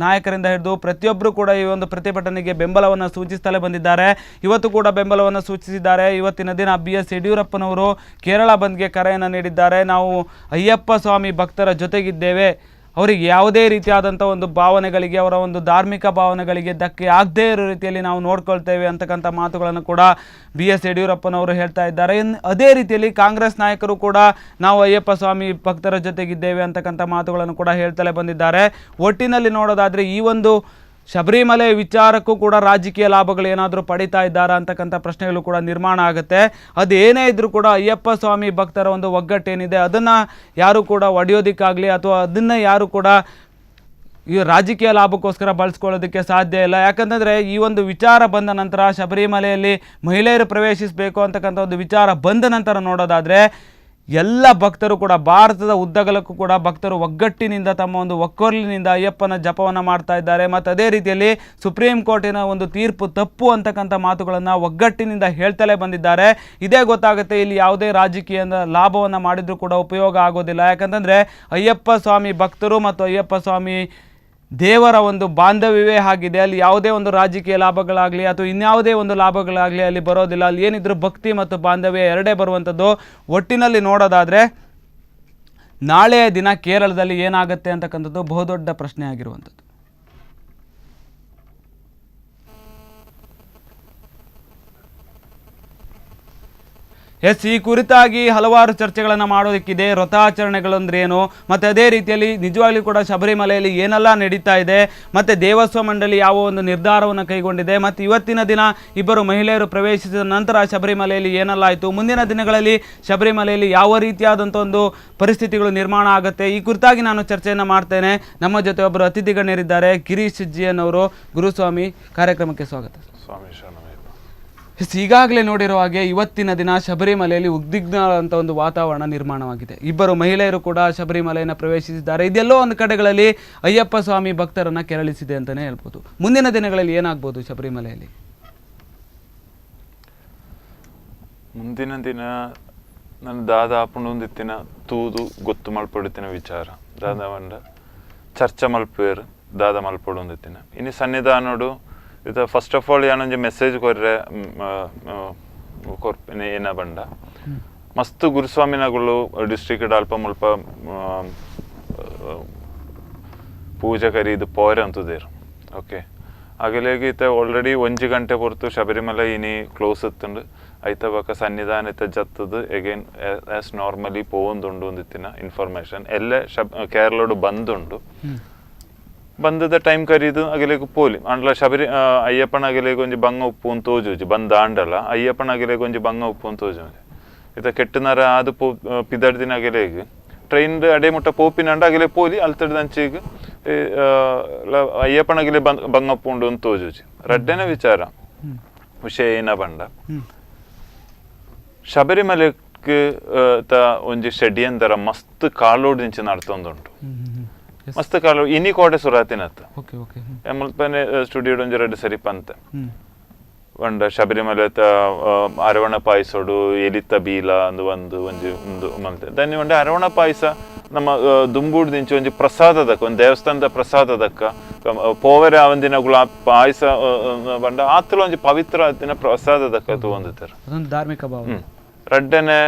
ನಾಯಕರಿಂದ ಹಿಡಿದು ಪ್ರತಿಯೊಬ್ಬರು ಕೂಡ ಈ ಒಂದು ಪ್ರತಿಭಟನೆಗೆ ಬೆಂಬಲವನ್ನು ಸೂಚಿಸುತ್ತಲೇ ಬಂದಿದ್ದಾರೆ. ಇವತ್ತು ಕೂಡ ಬೆಂಬಲವನ್ನು ಸೂಚಿಸಿದ್ದಾರೆ. ಇವತ್ತಿನ ದಿನ BS ಯಡಿಯೂರಪ್ಪನವರು ಕೇರಳ ಬಂದ್ಗೆ ಕರೆಯನ್ನು ನೀಡಿದ್ದಾರೆ. ನಾವು ಅಯ್ಯಪ್ಪ ಸ್ವಾಮಿ ಭಕ್ತರ ಜೊತೆಗಿದ್ದೇವೆ, ಅವರಿಗೆ ಯಾವುದೇ ರೀತಿಯಾದಂಥ ಒಂದು ಭಾವನೆಗಳಿಗೆ, ಅವರ ಒಂದು ಧಾರ್ಮಿಕ ಭಾವನೆಗಳಿಗೆ ಧಕ್ಕೆ ಆಗದೇ ಇರೋ ರೀತಿಯಲ್ಲಿ ನಾವು ನೋಡ್ಕೊಳ್ತೇವೆ ಅಂತಕ್ಕಂಥ ಮಾತುಗಳನ್ನು ಕೂಡ BS ಯಡಿಯೂರಪ್ಪನವರು ಹೇಳ್ತಾ ಇದ್ದಾರೆ. ಅದೇ ರೀತಿಯಲ್ಲಿ ಕಾಂಗ್ರೆಸ್ ನಾಯಕರು ಕೂಡ ನಾವು ಅಯ್ಯಪ್ಪ ಸ್ವಾಮಿ ಭಕ್ತರ ಜೊತೆಗಿದ್ದೇವೆ ಅಂತಕ್ಕಂಥ ಮಾತುಗಳನ್ನು ಕೂಡ ಹೇಳ್ತಲೇ ಬಂದಿದ್ದಾರೆ. ಒಟ್ಟಿನಲ್ಲಿ ನೋಡೋದಾದರೆ ಈ ಒಂದು ಶಬರಿಮಲೆ ವಿಚಾರಕ್ಕೂ ಕೂಡ ರಾಜಕೀಯ ಲಾಭಗಳು ಏನಾದರೂ ಪಡಿತಾ ಇದ್ದಾರಾ ಅಂತಕ್ಕಂಥ ಪ್ರಶ್ನೆಗಳು ಕೂಡ ನಿರ್ಮಾಣ ಆಗುತ್ತೆ. ಅದೇನೇ ಇದ್ರೂ ಕೂಡ ಅಯ್ಯಪ್ಪ ಸ್ವಾಮಿ ಭಕ್ತರ ಒಂದು ಒಗ್ಗಟ್ಟೇನಿದೆ ಅದನ್ನು ಯಾರು ಕೂಡ ಒಡೆಯೋದಕ್ಕಾಗಲಿ ಅಥವಾ ಅದನ್ನು ಯಾರು ಕೂಡ ಈ ರಾಜಕೀಯ ಲಾಭಕ್ಕೋಸ್ಕರ ಬಳಸ್ಕೊಳ್ಳೋದಕ್ಕೆ ಸಾಧ್ಯ ಇಲ್ಲ. ಯಾಕಂತಂದರೆ ಈ ಒಂದು ವಿಚಾರ ಬಂದ ನಂತರ, ಶಬರಿಮಲೆಯಲ್ಲಿ ಮಹಿಳೆಯರು ಪ್ರವೇಶಿಸಬೇಕು ಅಂತಕ್ಕಂಥ ಒಂದು ವಿಚಾರ ಬಂದ ನಂತರ ನೋಡೋದಾದರೆ ಎಲ್ಲ ಭಕ್ತರು ಕೂಡ ಭಾರತದ ಉದ್ದಗಲಕ್ಕೂ ಕೂಡ ಭಕ್ತರು ಒಗ್ಗಟ್ಟಿನಿಂದ ತಮ್ಮ ಒಂದು ಒಕ್ಕೊರಲಿನಿಂದ ಅಯ್ಯಪ್ಪನ ಜಪವನ್ನು ಮಾಡ್ತಾ ಇದ್ದಾರೆ. ಮತ್ತು ಅದೇ ರೀತಿಯಲ್ಲಿ ಸುಪ್ರೀಂ ಕೋರ್ಟಿನ ಒಂದು ತೀರ್ಪು ತಪ್ಪು ಅಂತಕ್ಕಂಥ ಮಾತುಗಳನ್ನು ಒಗ್ಗಟ್ಟಿನಿಂದ ಹೇಳ್ತಲೇ ಬಂದಿದ್ದಾರೆ. ಇದೇ ಗೊತ್ತಾಗುತ್ತೆ, ಇಲ್ಲಿ ಯಾವುದೇ ರಾಜಕೀಯದ ಲಾಭವನ್ನು ಮಾಡಿದರೂ ಕೂಡ ಉಪಯೋಗ ಆಗೋದಿಲ್ಲ. ಯಾಕಂತಂದರೆ ಅಯ್ಯಪ್ಪ ಸ್ವಾಮಿ ಭಕ್ತರು ಮತ್ತು ಅಯ್ಯಪ್ಪ ಸ್ವಾಮಿ ದೇವರ ಒಂದು ಬಾಂಧವ್ಯವೇ ಆಗಿದೆ. ಅಲ್ಲಿ ಯಾವುದೇ ಒಂದು ರಾಜಕೀಯ ಲಾಭಗಳಾಗಲಿ ಅಥವಾ ಇನ್ಯಾವುದೇ ಒಂದು ಲಾಭಗಳಾಗಲಿ ಅಲ್ಲಿ ಬರೋದಿಲ್ಲ. ಅಲ್ಲಿ ಏನಿದ್ರು ಭಕ್ತಿ ಮತ್ತು ಬಾಂಧವ್ಯ ಎರಡೇ ಬರುವಂಥದ್ದು. ಒಟ್ಟಿನಲ್ಲಿ ನೋಡೋದಾದರೆ ನಾಳೆಯ ದಿನ ಕೇರಳದಲ್ಲಿ ಏನಾಗುತ್ತೆ ಅಂತಕ್ಕಂಥದ್ದು ಬಹುದೊಡ್ಡ ಪ್ರಶ್ನೆ ಆಗಿರುವಂಥದ್ದು. ಈ ಕುರಿತಾಗಿ ಹಲವಾರು ಚರ್ಚೆಗಳನ್ನು ಮಾಡೋದಕ್ಕಿದೆ. ವ್ರತಾಚರಣೆಗಳಂದ್ರೆ ಏನು, ಮತ್ತು ಅದೇ ರೀತಿಯಲ್ಲಿ ನಿಜವಾಗ್ಲೂ ಕೂಡ ಶಬರಿಮಲೆಯಲ್ಲಿ ಏನೆಲ್ಲ ನಡೀತಾ ಇದೆ, ಮತ್ತು ದೇವಸ್ವ ಮಂಡಳಿ ಯಾವ ಒಂದು ನಿರ್ಧಾರವನ್ನು ಕೈಗೊಂಡಿದೆ, ಮತ್ತು ಇವತ್ತಿನ ದಿನ ಇಬ್ಬರು ಮಹಿಳೆಯರು ಪ್ರವೇಶಿಸಿದ ನಂತರ ಶಬರಿಮಲೆಯಲ್ಲಿ ಏನೆಲ್ಲ ಆಯಿತು, ಮುಂದಿನ ದಿನಗಳಲ್ಲಿ ಶಬರಿಮಲೆಯಲ್ಲಿ ಯಾವ ರೀತಿಯಾದಂಥ ಒಂದು ಪರಿಸ್ಥಿತಿಗಳು ನಿರ್ಮಾಣ ಆಗುತ್ತೆ, ಈ ಕುರಿತಾಗಿ ನಾನು ಚರ್ಚೆಯನ್ನು ಮಾಡ್ತೇನೆ. ನಮ್ಮ ಜೊತೆ ಒಬ್ಬರು ಅತಿಥಿ ಗಣ್ಯರಿದ್ದಾರೆ. ಗಿರೀಶ್ ಜಿಯನ್ ಅವರು. ಗುರುಸ್ವಾಮಿ, ಕಾರ್ಯಕ್ರಮಕ್ಕೆ ಸ್ವಾಗತ. ಸ್ವಾಮಿ ಈಗಾಗಲೇ ನೋಡಿರೋ ಹಾಗೆ ಇವತ್ತಿನ ದಿನ ಶಬರಿಮಲೆಯಲ್ಲಿ ಉದ್ವಿಗ್ನ ಅಂತ ಒಂದು ವಾತಾವರಣ ನಿರ್ಮಾಣವಾಗಿದೆ. ಇಬ್ಬರು ಮಹಿಳೆಯರು ಕೂಡ ಶಬರಿಮಲೆಯನ್ನು ಪ್ರವೇಶಿಸಿದ್ದಾರೆ. ಇದೆಲ್ಲೋ ಒಂದು ಕಡೆಗಳಲ್ಲಿ ಅಯ್ಯಪ್ಪ ಸ್ವಾಮಿ ಭಕ್ತರನ್ನು ಕೆರಳಿಸಿದೆ ಅಂತಲೇ ಹೇಳ್ಬೋದು. ಮುಂದಿನ ದಿನಗಳಲ್ಲಿ ಏನಾಗ್ಬೋದು ಶಬರಿಮಲೆಯಲ್ಲಿ? ಮುಂದಿನ ದಿನ ನನ್ನ ದಾದಾಪುಂದಿತ್ತಿನ ತೂದು ಗೊತ್ತು ಮಲ್ಪಡುತ್ತಿನ ವಿಚಾರ ದಾದಾವಂಡ ಚರ್ಚೆ ಮಲ್ಪೇರು ದಾದ ಮಲ್ಪಡೊಂದಿತ್ತಿನ ಇನ್ನು ಸನ್ನಿಧಾನೋಡು ಇದು ಫಸ್ಟ್ ಆಫ್ ಆಲ್ ಏನೊಂದು ಮೆಸೇಜ್ ಕೊರ್ಪೆನೆ ಏನ ಬಂಡ ಮಸ್ತ್ ಗುರುಸ್ವಾಮಿನಗಳು ಡಿಸ್ಟ್ರಿಕ್ಟ್ ಅಲ್ಪ ಮುಲ್ಪ ಪೂಜೆ ಕರೀದು ಪೋರೆ ಅಂತದೇರು. ಓಕೆ, ಆಗಲೇಗಿ ಆಲ್ರೆಡಿ 1 ಗಂಟೆ ಹೊರತು ಶಬರಿಮಲೆ ಇನಿ ಕ್ಲೋಸ್ ಇತ್ತುಂಡು ಐತ ಬಕ ಸನ್ನಿಧಾನ ಇತ್ತ ಜತ್ತದು ಎಗೇನ್ ಆಸ್ ನಾರ್ಮಲಿ ಪೋವೊಂದುಂಡು ಒಂದಿತ್ತಿನ ಇನ್ಫಾರ್ಮೇಶನ್ ಎಲ್ಲ ಕೇರಳೋಡು ಬಂದುಂಡು. ಬಂದದ ಟೈಮ್ ಕರೀದು ಅಗಲೇಗು ಪೋಲಿ ಅಂಡ್ಲ ಶಬರಿ ಅಯ್ಯಪ್ಪನ ಅಗಲೇಗು ಒಂಜಿ ಬಂಗ ಉಪ್ಪು ಅಂತ ತೋಜುಜಿ ಬಂದ ಆಂಡಲ ಅಯ್ಯಪ್ಪನ ಅಗಲೇಗು ಒಂಜಿ ಬಂಗ ಉಪ್ಪು ಅಂತ ತೋಜುಜಿ ಇತ ಕೆಟ್ಟನರ ಅದು ಪಿದಡ್ದಿನ ಅಗಲೇಗು ಟ್ರೈನ್ ಅಡೆ ಮುಟ್ಟ ಪೋಪಿನಂಡ ಅಗಲೇ ಪೋಲಿ ಅಲ್ತಡ್ದಂಚಿಗೆ ಅಯ್ಯಪ್ಪನ ಅಗಲೇ ಬಂಗ ಉಪ್ಪು ಉಂಡು ಅಂತ ತೋಜುಜಿ ರಡ್ಡೆನ ವಿಚಾರ ವಿಷಯ ಏನ ಬಂಡ ಶಬರಿಮಲೆಗೆ ಒಂಜಿ ಷಡ್ಯಂತರ ಮಸ್ತ್ ಕಾಲೋಡ್ ನಿಂಚೆ ನಡ್ತೊಂದುಂಟು. ಮಸ್ತ್ ಕಾಲ ಇನಿ ಕೋಟೆ ಸುರಾತಿನತ್ತ ಮುಲ್ಪನೆ ಸ್ಟುಡಿಯೋಡ್ ಒಂಜಿ 2 ಸರಿ ಪಂತ ಒಂಡ ಶಬರಿಮಲೆ ಅರವಣ ಪಾಯಸೋಡು ಎಲಿತ್ತ ಬೀಲ ಅಂದು ಒಂಜಿ ಮಲ್ತೆ ದನಿ ಒಂಡೆ ಅರವಣ ಪಾಯಸ ನಮ್ಮ ದುಂಬೂಡ್ ದಿಂಚಿ ಒಂಜಿ ಪ್ರಸಾದದಕ್ಕ ಒಂದು ದೇವಸ್ಥಾನದ ಪ್ರಸಾದದಕ್ಕ ಪೋವೆರೆ ಆವಂದಿನಗಳು ಪಾಯಸ ಬಂಡ ಆತಲ ಒಂಜಿ ಪವಿತ್ರ ದಿನ ಪ್ರಸಾದದಕ್ಕ ತಗೊಂಡಿದ್ದಾರೆ. ಧಾರ್ಮಿಕ ಭಾವ ರಡ್ಡನೆ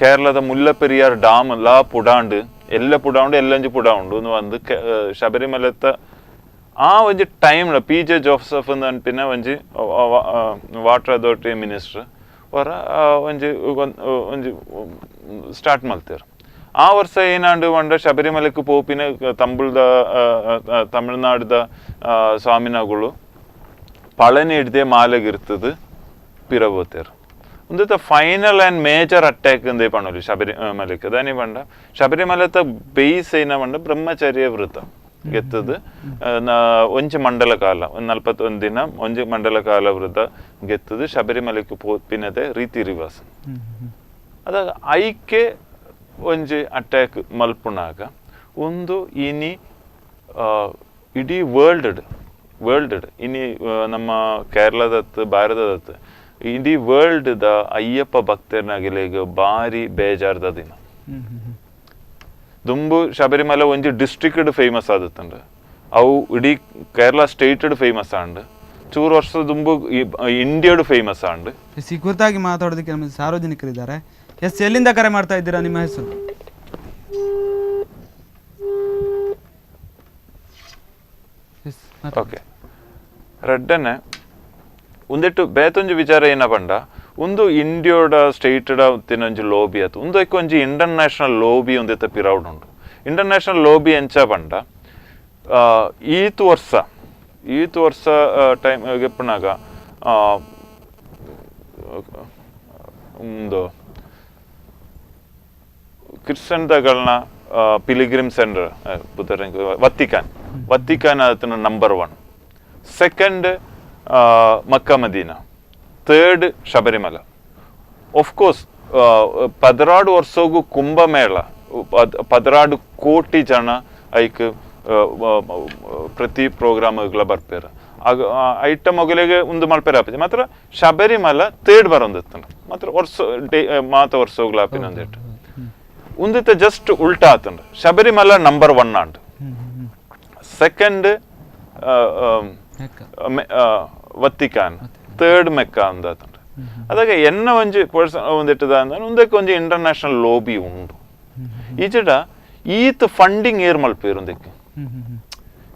ಕೇರಳದ ಮುಲ್ಲಪೆರಿಯಾರ್ ಡಾಮ್ ಲಾ ಪುಡಾಂಡ್ ಎಲ್ಲ ಪುಡಾಂಡು ಎಲ್ಲಂಜಿ ಪುಡಾಂಡು ಒಂದು ಶಬರಿಮಲೆತ್ತ ಆ ಒಂಜಿ ಟೈಮ್ PJ ಜೋಸಫ್ ಅನ್ಪಿನ ಒಂಜಿ ವಾಟರ್ ಅಥಾರಿಟಿ ಮಿನಿಸ್ಟರ್ ಅವರ ಒಂಜಿ ಸ್ಟಾರ್ಟ್ ಮಲ್ತೇರು. ಆ ವರ್ಷ ಏನಾಂಡು ಬಂಡ ಶಬರಿಮಲೆಗೆ ಪೋಪಿನ ತಮಿಳ್ನಾಡುದ ಸ್ವಾಮಿನಗಳು ಪಳನಿ ಹಿಡ್ದೆ ಮಾಲೆಗಿರ್ತದೆ ಪಿರಬೋತೇರು. ಒಂದು ಫೈನಲ್ ಆ್ಯಂಡ್ ಮೇಜರ್ ಅಟ್ಯಾಕ್ ಅಂದೇ ಪಣೋಲಿ ಶಬರಿಮಲೆಗೆ ದಾನಿ ಬಂಡ ಶಬರಿಮಲೆತ ಬೇಸ್ ಏನ ಬಂಡ ಬ್ರಹ್ಮಚರ್ಯ ವೃತ ಗೆತ್ತದು ಒಂಜಿ ಮಂಡಲ ಕಾಲ 41 ದಿನ ಒಂಜಿ ಮಂಡಲ ಕಾಲ ವೃತ ಗೆತ್ತದು ಶಬರಿಮಲೆಗೆ ಪೋಪಿನದೆ ರೀತಿ ರಿವಾಸ ಅದ ಐಕೆ ಒಂಜಿ ಅಟ್ಯಾಕ್ ಮಲ್ಪುನಾಗ ಒಂದು ಇನಿ ಇಡೀ ವರ್ಲ್ಡ್ ಇನಿ ನಮ್ಮ ಕೇರಳದತ್ತು ಭಾರತದತ್ತು ಇಡೀ ವರ್ಲ್ಡ್ ದ ಅಯ್ಯಪ್ಪ ಭಕ್ತರನಾಗಿಲೆಗ ಬಾರಿ ಬೇಜಾರ್ದ ದಿನ. ದುಂಬು ಶಬರಿಮಲೆ ಒಂಜಿ ಡಿಸ್ಟ್ರಿಕ್ಟ್ ಫೇಮಸ್ ಆದತ್ತಂಡ ಅವು ಇಡೀ ಕೇರಳ ಸ್ಟೇಟಡ್ ಫೇಮಸ್ ಆಂಡ್ ಚೂರು ವರ್ಷ ದುಂಬು ಇಂಡಿಯಾಡು ಫೇಮಸ್ ಆಂಡ್. ಈ ಕುರಿತಾಗಿ ಮಾತಾಡೋದಕ್ಕೆ ನಮ್ಮ ಸಾರ್ವಜನಿಕರಿದ್ದಾರೆ. ಎಲ್ಲಿಂದ ಕರೆ ಮಾಡ್ತಾ ಇದ್ದೀರಾ, ನಿಮ್ಮ ಹೆಸರು? ಓಕೆ, ರಡ್ಡನೆ ಒಂದೆಟ್ಟು ಬೇತೊಂಜಿ ವಿಚಾರ ಏನ ಬಂಡ ಒಂದು ಇಂಡಿಯೋಡ ಸ್ಟೇಟಡ್ ತಿನ್ನೊಂಜಿ ಲೋಬಿ ಆಯ್ತು ಒಂದು ಒಂಜಿ ಇಂಟರ್ನ್ಯಾಷನಲ್ ಲೋಬಿ ಒಂದೆತ್ತ ಪಿರೌಡ್ ಉಂಡು. ಇಂಟರ್ನ್ಯಾಷನಲ್ ಲೋಬಿ ಎಂಚ ಬಂಡ ಈತು ವರ್ಷ ಟೈಮ್ ಗೆಪ್ಪನಾಗ ಒಂದು ಕ್ರಿಶ್ಚಿಯನ್ಗಳನ್ನ ಪಿಲಿಗ್ರಿಮ್ ಸೆಂಟರ್ ವತ್ತಿಕಾನ್ ಆತನ number 1, second Mecca Medina, third Sabarimala. Of course 16 ವರ್ಷಗೂ ಕುಂಭಮೇಳ 16 ಕೋಟಿ ಜನ ಐಕ್ ಪ್ರತಿ ಪ್ರೋಗ್ರಾಮ್ಗಳ ಬರ್ಪೇರ ಆಗ ಐಟ ಮೊಗಲಿಗೆ ಒಂದು ಮಲ್ಪೇರ ಆಪಿ ಮಾತ್ರ ಶಬರಿಮಲ ತೇಡ್ ಬರೋದಿತ್ತು ಮಾತ್ರ ವರ್ಷ ಮಾತ ವರ್ಷಗಳ ಆಪಿನ ಒಂದಿಟ್ಟು ಒಂದಿತ್ತ ಜಸ್ಟ್ ಉಲ್ಟಾ ಆತಂಡ Sabarimala number 1 and second Vatican third Mecca ಅಂದಾತಂಡ ಅದಾಗ ಎನ್ನ ಒಂಜಿ ಪರ್ಸನ್ ಒಂದಿಟ್ಟದ ಅಂದ್ರೆ ಒಂದಕ್ಕೆ ಒಂಜಿ ಇಂಟರ್ನ್ಯಾಷನಲ್ ಲೋಬಿ ಉಂಡು ಈಚಡ ಈತ್ ಫಂಡಿಂಗ್ ಏರ್ ಮಲ್ಪೇರು ಒಂದಕ್ಕೆ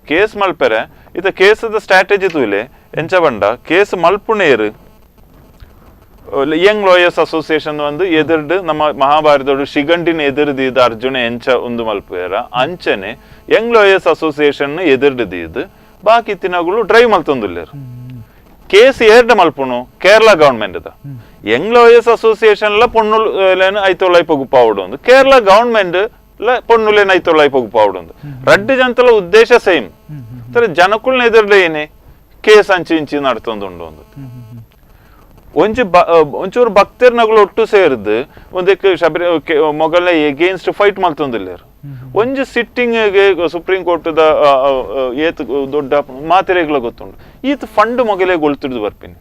ಕೇಸ್ ಮಲ್ಪೆರೆ ಇತ ಕೇಸದ ಸ್ಟ್ರಾಟಜಿ ತೂಲೆ ಎಂಚ ಬಂಡ ಕೇಸ್ ಮಲ್ಪುನೇರು ಯಂಗ್ ಲಾಯರ್ಸ್ ಅಸೋಸಿಯೇಷನ್ ಒಂದು ಎದುರ್ಡು ನಮ್ಮ ಮಹಾಭಾರತೋಡು ಶಿಗಂಡಿನ ಎದುರುದಿದ ಅರ್ಜುನ ಎಂಚ ಒಂದು ಮಲ್ಪೇರ ಅಂಚನೆ ಯಂಗ್ ಲಾಯರ್ಸ್ ಅಸೋಸಿಯೇಷನ್ ಎದುರ್ದು ಬಾಕಿ ತಿನ್ನಗಳು ಡ್ರೈವ್ ಮಲ್ತೊಂದುಲ್ಲೇರು ಕೇಸ್ ಏರ್ಡ ಮಲ್ಪುನು Kerala government young lawyers association ಪೊಣ್ಣುಲೇನು ಐತೊಳ್ಳೈ ಪೊಗುಪಾವುಡು ಒಂದು ಕೇರಳ ಗವರ್ಮೆಂಟ್ ಪೊಣ್ಣುಲೇನು ಐತೊಳ್ಳೈ ಪೊಗುಪಾವುಡು ಒಂದು ರಡ್ಡು ಜಂತಲ ಉದ್ದೇಶ ಸೇಮ್ ಜನಕುಲ್ನ ಎದುರ್ಡ ಏನೇ ಕೇಸ್ ಅಂಚಿ ಇಂಚಿ ನಡ್ತೊಂದುಂಡು ಒಂದು ಒಂಚೂರು ಭಕ್ತರ್ನಗಳು ಒಟ್ಟು ಸೇರಿದ್ದು ಒಂದಕ್ಕೆ ಮೊಗಲ ಎಗೇನ್ಸ್ಟ್ ಫೈಟ್ ಮಲ್ತೊಂದಿಲ್ಲೇರು ಒಂಜು ಸಿಟ್ಟಿಂಗ್ ಸುಪ್ರೀಂ ಕೋರ್ಟ್ ಏತ್ ದೊಡ್ಡ ಮಾತಿರೆಗಳ ಗೊತ್ತುಂಡು ಈತ್ ಫಂಡ್ ಮೊಗಲೇ ಗೊಳ್ತಿಡ್ದು ಬರ್ಪಿನಿ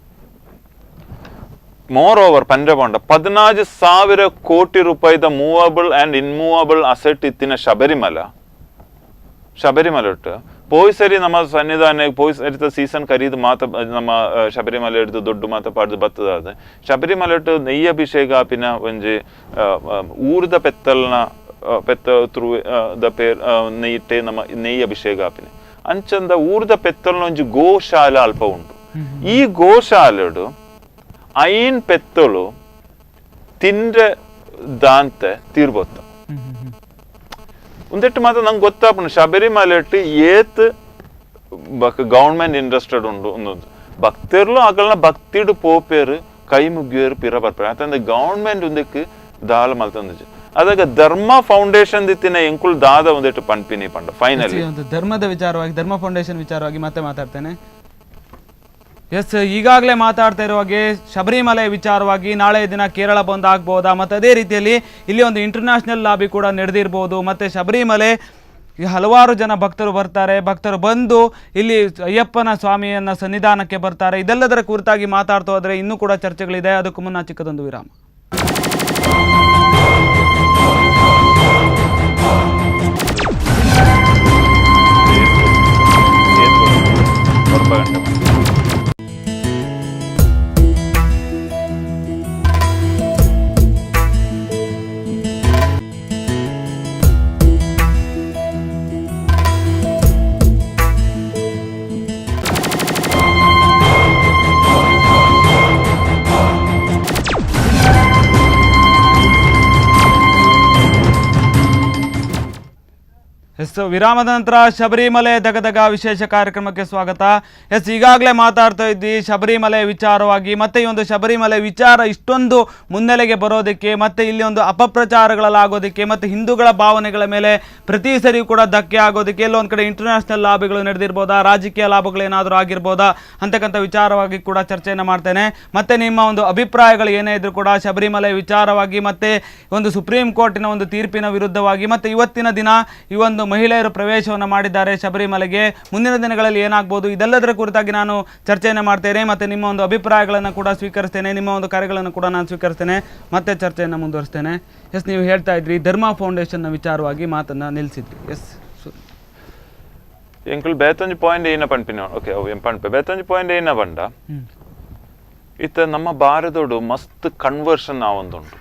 ಮೋರ್ ಓವರ್ ಪಂಜಬಂಡ 14,000 ಕೋಟಿ ರೂಪಾಯಿದ ಮೂವಬಲ್ ಅಂಡ್ ಇನ್ಮೂವಬಲ್ ಅಸೆಟ್ ಇತ್ತಿನ ಶಬರಿಮಲ ಒಟ್ಟು ಪೋಯ್ಸರಿ ನಮ್ಮ ಸನ್ನಿಧಾನ ಪೋಯ್ಸರಿತ ಸೀಸನ್ ಕರೀದು ಮಾತ ನಮ್ಮ ಶಬರಿಮಲೆ ಹಿಡಿದು ದೊಡ್ಡ ಮಾತ ಪಾಡ್ದು ಬತ್ತದಾದ ಶಬರಿಮಲೆ ಒಟ್ಟು ನೆಯ್ಯ ಅಭಿಷೇಕ ಆಪಿನ ಒಂಜಿ ಊರ್ದ ಪೆತ್ತಲ್ನ ಪೆತ್ತ ತ್ರೂ ದ ಪೇರ್ ನೆಯ್ಯಿಟ್ಟೆ ನಮ್ಮ ನೆಯ್ಯ ಅಭಿಷೇಕ ಆಪಿನ ಅಂಚಂದ ಊರ್ದ ಪೆತ್ತಲ್ನ ಒಂಜಿ ಗೋಶಾಲೆ ಅಲ್ಪ ಉಂಟು ಈ ಗೋಶಾಲೆಡು ಐನ್ ಪೆತ್ತಲು ತಿಂದ್ರೆ ದಾಂತೆ ತೀರ್ಬೊತ್ತ ಒಂದೆಟ್ಟು ಮಾತ್ರ ನಂಗೆ ಗೊತ್ತಾಪುಂಡು ಶಬರಿಮಲೆ ಏತ್ ಗವರ್ಮೆಂಟ್ ಇಂಟ್ರೆಸ್ಟೆಡ್ ಉಂಡು ಒಂದೊಂದು ಭಕ್ತರ್ಲು ಅಗಳನ್ನ ಭಕ್ತಿಡು ಪೋಪೇರು ಕೈ ಮುಗಿಯೋರು ಪಿರ ಬರ್ಪೇರು ಯಾಕಂದ್ರೆ ಗವರ್ಮೆಂಟ್ ಒಂದಕ್ಕೆ ದಾಳ ಮಲ್ತಂದು ಅದಾಗ ಧರ್ಮ ಫೌಂಡೇಶನ್ ದಿತ್ತಿನ ಎಂಕುಲ್ ದಾದ ಒಂದಿಟ್ಟು ಪಂಪಿನಿ ಪಂಡ ಫೈನಲಿ ಧರ್ಮದ ವಿಚಾರವಾಗಿ ಧರ್ಮ ಫೌಂಡೇಶನ್ ವಿಚಾರವಾಗಿ ಮತ್ತೆ ಮಾತಾಡ್ತೇನೆ. ಎಸ್, ಈಗಾಗಲೇ ಮಾತಾಡ್ತಾ ಇರುವಾಗೆ ಶಬರಿಮಲೆ ವಿಚಾರವಾಗಿ ನಾಳೆ ದಿನ ಕೇರಳ ಬಂದ್ ಆಗ್ಬೋದಾ, ಮತ್ತು ಅದೇ ರೀತಿಯಲ್ಲಿ ಇಲ್ಲಿ ಒಂದು ಇಂಟರ್ನ್ಯಾಷನಲ್ ಲಾಬಿ ಕೂಡ ನಡೆದಿರ್ಬೋದು. ಮತ್ತು ಶಬರಿಮಲೆ ಹಲವಾರು ಜನ ಭಕ್ತರು ಬರ್ತಾರೆ, ಭಕ್ತರು ಬಂದು ಇಲ್ಲಿ ಅಯ್ಯಪ್ಪನ ಸ್ವಾಮಿಯನ್ನ ಸನ್ನಿಧಾನಕ್ಕೆ ಬರ್ತಾರೆ. ಇದೆಲ್ಲದರ ಕುರಿತಾಗಿ ಮಾತಾಡ್ತಾ ಹೋದರೆ ಇನ್ನೂ ಕೂಡ ಚರ್ಚೆಗಳಿದೆ. ಅದಕ್ಕೂ ಮುನ್ನ ಚಿಕ್ಕದೊಂದು ವಿರಾಮ. ಎಸ್, ವಿರಾಮದ ನಂತರ ಶಬರಿಮಲೆ ದಗದಗ ವಿಶೇಷ ಕಾರ್ಯಕ್ರಮಕ್ಕೆ ಸ್ವಾಗತ. ಎಸ್, ಈಗಾಗಲೇ ಮಾತಾಡ್ತಾ ಇದ್ವಿ ಶಬರಿಮಲೆ ವಿಚಾರವಾಗಿ. ಮತ್ತೆ ಈ ಒಂದು ಶಬರಿಮಲೆ ವಿಚಾರ ಇಷ್ಟೊಂದು ಮುನ್ನೆಲೆಗೆ ಬರೋದಕ್ಕೆ, ಮತ್ತೆ ಇಲ್ಲಿ ಒಂದು ಅಪಪ್ರಚಾರಗಳಾಗೋದಕ್ಕೆ, ಮತ್ತೆ ಹಿಂದೂಗಳ ಭಾವನೆಗಳ ಮೇಲೆ ಪ್ರತಿ ಸರಿ ಕೂಡ ಧಕ್ಕೆ ಆಗೋದಕ್ಕೆ ಎಲ್ಲೊಂದು ಕಡೆ ಇಂಟರ್ನ್ಯಾಷನಲ್ ಲಾಭಗಳು ನಡೆದಿರ್ಬೋದಾ, ರಾಜಕೀಯ ಲಾಭಗಳೇನಾದರೂ ಆಗಿರ್ಬೋದಾ ಅಂತಕ್ಕಂಥ ವಿಚಾರವಾಗಿ ಕೂಡ ಚರ್ಚೆಯನ್ನು ಮಾಡ್ತೇನೆ. ಮತ್ತೆ ನಿಮ್ಮ ಒಂದು ಅಭಿಪ್ರಾಯಗಳು ಏನೇ ಇದ್ರೂ ಕೂಡ ಶಬರಿಮಲೆ ವಿಚಾರವಾಗಿ, ಮತ್ತೆ ಒಂದು ಸುಪ್ರೀಂ ಕೋರ್ಟಿನ ಒಂದು ತೀರ್ಪಿನ ವಿರುದ್ಧವಾಗಿ, ಮತ್ತೆ ಇವತ್ತಿನ ದಿನ ಈ ಒಂದು ಮಹಿಳೆಯರು ಪ್ರವೇಶವನ್ನು ಮಾಡಿದ್ದಾರೆ ಶಬರಿಮಲೆಗೆ, ಮುಂದಿನ ದಿನಗಳಲ್ಲಿ ಏನಾಗ್ಬೋದು ಇದೆಲ್ಲದರ ಕುರಿತಾಗಿ ನಾನು ಚರ್ಚೆಯನ್ನು ಮಾಡ್ತೇನೆ. ಮತ್ತು ನಿಮ್ಮ ಒಂದು ಅಭಿಪ್ರಾಯಗಳನ್ನು ಕೂಡ ಸ್ವೀಕರಿಸ್ತೇನೆ, ನಿಮ್ಮ ಒಂದು ಕರೆಗಳನ್ನು ಕೂಡ ನಾನು ಸ್ವೀಕರಿಸ್ತೇನೆ, ಮತ್ತೆ ಚರ್ಚೆಯನ್ನು ಮುಂದುವರಿಸ್ತೇನೆ. ಎಸ್, ನೀವು ಹೇಳ್ತಾ ಇದ್ರಿ ಧರ್ಮ ಫೌಂಡೇಶನ್ನ ವಿಚಾರವಾಗಿ ಮಾತನ್ನು ನಿಲ್ಲಿಸಿದ್ರಿ. ಎಸ್, ಎಂಕಲ್ ಬೇತೊಂಜಿ ಪಾಯಿಂಟ್ ಏನ ಪಂಪಿನ ಓಕೆ ಪಂಪೆ ಬೇತೊಂಜಿ ಪಾಯಿಂಟ್ ಏನ ಬಂಡ ಇತ್ತ ನಮ್ಮ ಭಾರತೋಡು ಮಸ್ತ್ ಕನ್ವರ್ಷನ್ ಆವೊಂದುಂಟು.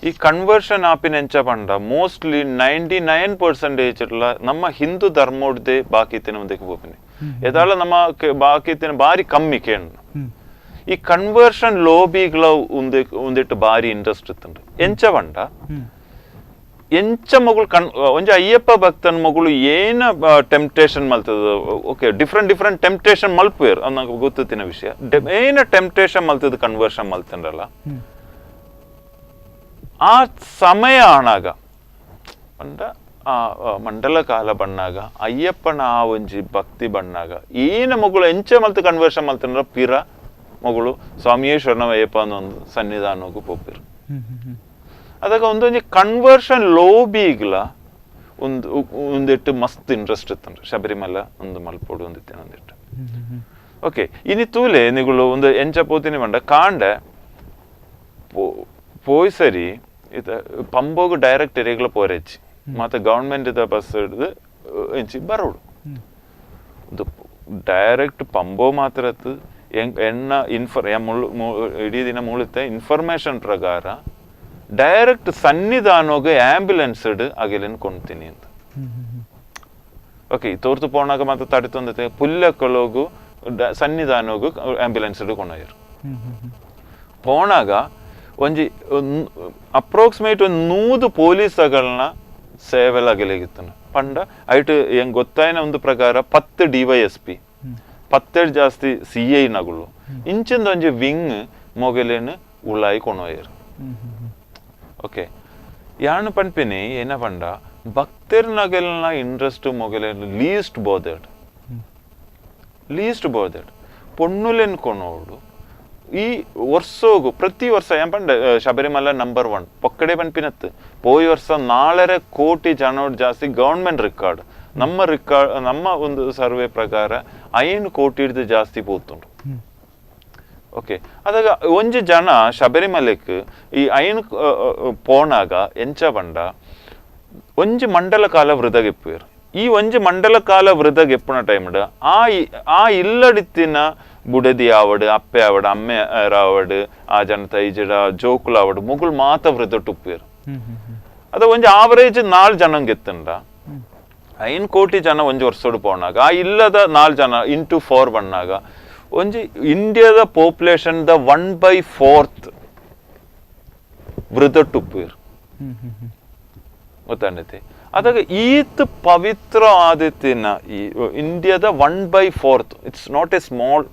ಈ ಕನ್ವರ್ಷನ್ ಆಪಿನ ಎಂಚ ಪಂಡ ಮೋಸ್ಟ್ಲಿ 99% ನಮ್ಮ ಹಿಂದೂ ಧರ್ಮೋಡ್ದೆ ಬಾಕಿತ್ತಿನ ಒಂದಕ್ಕೆ ಹೋಗ್ತೀನಿ ಎದಾಳ ನಮ್ಮ ಬಾಕಿತ್ತಿನ ಬಾರಿ ಕಮ್ಮಿ ಕೇಂದ್ರ. ಈ ಕನ್ವರ್ಷನ್ ಲೋಬಿಗಳ ಒಂದಿಟ್ಟು ಬಾರಿ ಇಂಟ್ರೆಸ್ಟ್ ಇತ್ತಂಡು ಎಂಚ ಪಂಡ ಎಂಚ ಮಗಳು ಒಂಜ ಅಯ್ಯಪ್ಪ ಭಕ್ತನ ಮಗಳು ಏನ ಟೆಂಪ್ಟೇಷನ್ ಮಲ್ತದ ಓಕೆ ಡಿಫ್ರೆಂಟ್ ಟೆಂಪ್ಟೇಷನ್ ಮಲ್ಪೇರು ಅನ್ನೋ ಗೊತ್ತಿನ ವಿಷಯ. ಏನ ಟೆಂಪ್ಟೇಷನ್ ಮಲ್ತದ ಕನ್ವರ್ಷನ್ ಮಲ್ತಂಡ್ರಲ್ಲ ಆ ಸಮಯ ಆಣಾಗ ಪಂಡ ಆ ಮಂಡಲ ಕಾಲ ಬಣ್ಣಾಗ ಅಯ್ಯಪ್ಪನ ಆ ಒಂಜಿ ಭಕ್ತಿ ಬಣ್ಣಾಗ ಏನ ಮಗಳು ಎಂಚ ಮಲ್ತು ಕನ್ವರ್ಷನ್ ಮಲ್ತಂದ್ರ ಪಿರ ಮಗಳು ಸ್ವಾಮಿಯೇ ಶರಣವಯ್ಯಪ್ಪ ಅನ್ನೋ ಒಂದು ಸನ್ನಿಧಾನಗೂ ಪೋಪಿರು. ಅದಾಗ ಒಂದೊಂದು ಕನ್ವರ್ಷನ್ ಲೋಬಿಗ್ಲ ಒಂದಿಟ್ಟು ಮಸ್ತ್ ಇಂಟ್ರೆಸ್ಟ್ ಇತ್ತಂದ್ರೆ ಶಬರಿಮಲ ಒಂದು ಮಲ್ಪೋಡು ಒಂದಿತ್ತು ಒಂದಿಟ್ಟು. ಓಕೆ, ಇನಿ ತೂಲೆ ನಿಗಳು ಒಂದು ಎಂಚ ಪೋತಿನಿ ಬಂಡ ಕಾಂಡೆ പോയി സരി ഇത് പമ്പോക്ക് ഡയറക്റ്റ് ഏരിയകൾ പോരച്ച് ಮತ್ತೆ ಗವರ್ಮೆಂಟ್ ಇದ ಬಸ್ ಹಿಡಿದು ಎಂಚಿ ಬರೋಡು ಇದು ಡೈರೆಕ್ಟ್ ಪಂಬೋ ಮಾತ್ರ ಎಣ್ಣ ಇಡೀ ದಿನ ಮುಳುತ್ತೆ ಇನ್ಫಾರ್ಮೇಶನ್ ಪ್ರಕಾರ ಡೈರೆಕ್ಟ್ ಸನ್ನಿಧಾನೋಗ ಆಂಬ್ಯುಲೆನ್ಸ್ ಇಡು ಅಗಲಿನ ಕೊಂಡ್ತೀನಿ ಅಂತ. ಓಕೆ, ತೋರ್ತು ಪೋಣಾಗ ಮತ್ತೆ ತಡಿತೊಂದತೆ ಪುಲ್ಲಕ್ಕಳೋಗು ಸನ್ನಿಧಾನೋಗು ಆಂಬ್ಯುಲೆನ್ಸ್ ಇಡು ಕೊಂಡೋಯ್ರು. ಪೋಣಾಗ ಒಂಜಿ ಅಪ್ರಾಕ್ಸಿಮೇಟ್ ಒಂದು 100 ಪೊಲೀಸಗಳನ್ನ ಸೇವೆಲಾಗಲಿಗಿತ್ತು ಪಂಡ ಐಟು ಹೆಂಗ್ ಗೊತ್ತಾಯಿನ ಒಂದು ಪ್ರಕಾರ 10 DYSP 10 ಜಾಸ್ತಿ CI ನಗಳು ಇಂಚಿಂದ ಒಂಜಿ ವಿಂಗ್ ಮೊಗಲೇನು ಉಳಾಯಿ ಕೊಣೋಯರು. ಓಕೆ, ಯಾನು ಪನ್ಪಿನಿ ಏನ ಪಂಡ ಭಕ್ತರ್ ನಗಲ್ನ ಇಂಟ್ರೆಸ್ಟ್ ಮೊಗಲೇನು ಲೀಸ್ಟ್ ಬೋದೆಡ್ ಪೊಣ್ಣುಲೆನ್ ಕೊಣೋಡು ಈ ವರ್ಷೋಗು ಪ್ರತಿ ವರ್ಷ ಏನ್ಪಂಡ ಶಬರಿಮಲ ನಂಬರ್ 1 ಪೊಕ್ಕಡೆ ಪನ್ಪಿನತ್ತು ಪೋಯಿ ವರ್ಷ 4 ಕೋಟಿ ಜನೋಡ್ ಜಾಸ್ತಿ ಗವರ್ಮೆಂಟ್ ರೆಕಾರ್ಡ್ ನಮ್ಮ ಒಂದು ಸರ್ವೆ ಪ್ರಕಾರ 5 ಕೋಟಿ ಹಿಡಿದು ಜಾಸ್ತಿ ಪೋತುಂಡು. ಓಕೆ, ಅದಾಗ ಒಂಜಿ ಜನ ಶಬರಿಮಲೆಕ್ ಈ 5 ಪೋಣಾಗ ಎಂಚ ಪಂಡ ಒಂಜಿ ಮಂಡಲ ಕಾಲ ವೃದಗೆಪ್ಪುವೆರು. ಈ ಒಂಜಿ ಮಂಡಲ ಕಾಲ ವೃದಗೆಪ್ಪುನ ಟೈಮ್ ಆ ಇಲ್ಲಡಿತ್ತಿನ ಬುಡದಿ ಆವಡು ಅಪ್ಪೆ ಆವಡು ಅಮ್ಮೆ ರಾವಡು ಆ ಜನ ತೈಜಡ ಜೋಕುಲು ಆವಡು ಮುಗುಳು ಮಾತ ವೃತ ಟುಪ್ಪೇರು. ಅದು ಒಂಜಿ ಆವರೇಜ್ 4 ಜನಂಗೆ ಎತ್ತಂಡ 5 ಕೋಟಿ ಜನ ಒಂಜಿ ವರ್ಷೋಡು ಪೋಣಾಗ ಆ ಇಲ್ಲದ 4 ಜನ ಇಂಟು 4 ಬಣ್ಣಾಗ ಒಂಜಿ ಇಂಡಿಯಾದ ಪಾಪ್ಯುಲೇಷನ್ ದ 1/4 ವೃತ ಟುಪ್ಪೇರು ಗೊತ್ತಾಂಡೈತಿ. ಅದಾಗ ಈತ್ ಪವಿತ್ರ ಆದಿತ್ತಿನ ಈ ಇಂಡಿಯಾದ 1/4 it's not A small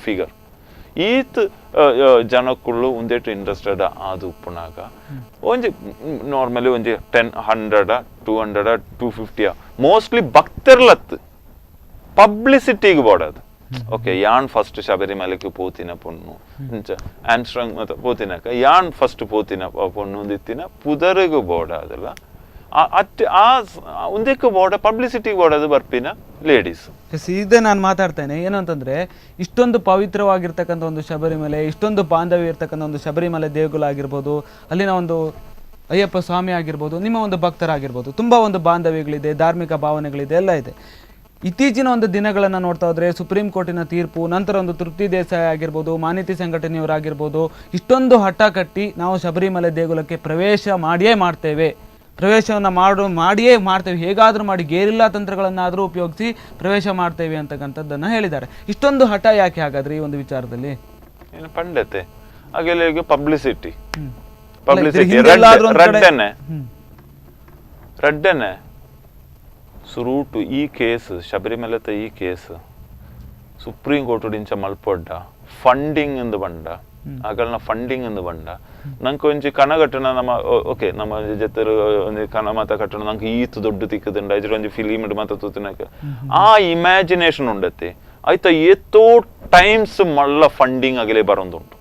figure. ಈತ್ ಜನಕ್ಕುಳ್ಳು ಒಂದೇಟು ಇಂಟ್ರೆಸ್ಟೆಡ್ ಆದ ಉಪ್ಪುನಾಗ ಒಂಜಿ ನಾರ್ಮಲಿ ಒಂಜಿ 10 100 200 250 ಮೋಸ್ಟ್ಲಿ ಭಕ್ತರ್ಲತ್ತು ಪಬ್ಲಿಸಿಟಿಗೆ ಬೋಡದು. ಓಕೆ, ಯಾನ್ ಫಸ್ಟ್ ಶಬರಿಮಲೆಗೆ ಪೋತಿನ ಪೊಣ್ಣು ಆನ್ಸ್ಟ್ರಾಂಗ್ ಮತ್ತೆ ಪೋತಿನಕ ಯಾನ್ ಫಸ್ಟ್ ಪೋತಿನ ಪೊಣ್ಣು ಒಂದಿತ್ತಿನ ಪುದರಿಗೂ ಬೋಡ ಅದಲ್ಲ ಒಂದಕ್ಕೆ ಬೋರ್ಡ ಪಬ್ಲಿಸಿಟಿ ಬೋರ್ಡ್ ಬರ್ಪಿನ ಲೇಡೀಸ್. ಇದೇ ನಾನು ಮಾತಾಡ್ತೇನೆ ಏನು ಅಂತಂದ್ರೆ, ಇಷ್ಟೊಂದು ಪವಿತ್ರವಾಗಿರ್ತಕ್ಕಂಥ ಒಂದು ಶಬರಿಮಲೆ, ಇಷ್ಟೊಂದು ಬಾಂಧವ್ಯ ಇರ್ತಕ್ಕಂಥ ಒಂದು ಶಬರಿಮಲೆ ದೇಗುಲ ಆಗಿರ್ಬೋದು, ಅಲ್ಲಿನ ಒಂದು ಅಯ್ಯಪ್ಪ ಸ್ವಾಮಿ ಆಗಿರ್ಬೋದು, ನಿಮ್ಮ ಒಂದು ಭಕ್ತರಾಗಿರ್ಬೋದು, ತುಂಬ ಒಂದು ಬಾಂಧವ್ಯಗಳಿದೆ, ಧಾರ್ಮಿಕ ಭಾವನೆಗಳಿದೆ, ಎಲ್ಲ ಇದೆ. ಇತ್ತೀಚಿನ ಒಂದು ದಿನಗಳನ್ನು ನೋಡ್ತಾ ಹೋದರೆ ಸುಪ್ರೀಂ ಕೋರ್ಟಿನ ತೀರ್ಪು, ನಂತರ ಒಂದು ತೃಪ್ತಿ ದೇಸಾಯಿ ಆಗಿರ್ಬೋದು, ಮಾನಿತಿ ಸಂಘಟನೆಯವರಾಗಿರ್ಬೋದು, ಇಷ್ಟೊಂದು ಹಠ ಕಟ್ಟಿ ನಾವು ಶಬರಿಮಲೆ ದೇಗುಲಕ್ಕೆ ಪ್ರವೇಶವನ್ನು ಮಾಡಿಯೇ ಮಾಡ್ತೇವೆ, ಹೇಗಾದರೂ ಮಾಡಿ ಗೇರಿಲ್ಲಾ ತಂತ್ರಗಳನ್ನಾದರೂ ಉಪಯೋಗಿಸಿ ಪ್ರವೇಶ ಮಾಡ್ತೇವೆ ಅಂತಕ್ಕಂಥದ್ದನ್ನು ಹೇಳಿದ್ದಾರೆ. ಇಷ್ಟೊಂದು ಹಠ ಯಾಕೆ ಹಾಗಾದ್ರೆ ಈ ಒಂದು ವಿಚಾರದಲ್ಲಿ? ಏನು ಪಂಡತೆ ಹಾಗೆ ಪಬ್ಲಿಸಿಟಿ ರಡ್ಡನೆ ಸುರೂಟು ಈ ಕೇಸ್ ಶಬರಿಮಲೆತ ಈ ಕೇಸ್ ಸುಪ್ರೀಂ ಕೋರ್ಟ್ ಇಂಚ ಮಲ್ಪೊಡ್ಡ ಫಂಡಿಂಗ್ ಎಂದು ಬಂಡ ಆಗಳನ್ನ ಫಂಡಿಂಗ್ ಎಂದು ಬಂಡ ನಂಗೆ ಒಂಜಿ ಕಣ ಕಟ್ಟಣ ಓಕೆ ನಮ್ಮ ಜೊತೆ ಒಂದು ಕಣ ಮಾತ ಕಟ್ಟಣ ನಂಗೆ ಈತ್ ದೊಡ್ಡ ತಿಕ್ಕದಂಡ ಇದ್ರ ಒಂಜಿ ಫಿಲಿಮ್ ಮಾತ ತೂತಿನಕ ಆ ಇಮ್ಯಾಜಿನೇಷನ್ ಉಂಡತ್ತೆ ಆಯ್ತಾ ಎತ್ತೋ ಟೈಮ್ಸ್ ಮಲ್ಲ ಫಂಡಿಂಗ್ ಆಗಲೇ ಬರೋದುಂಟು.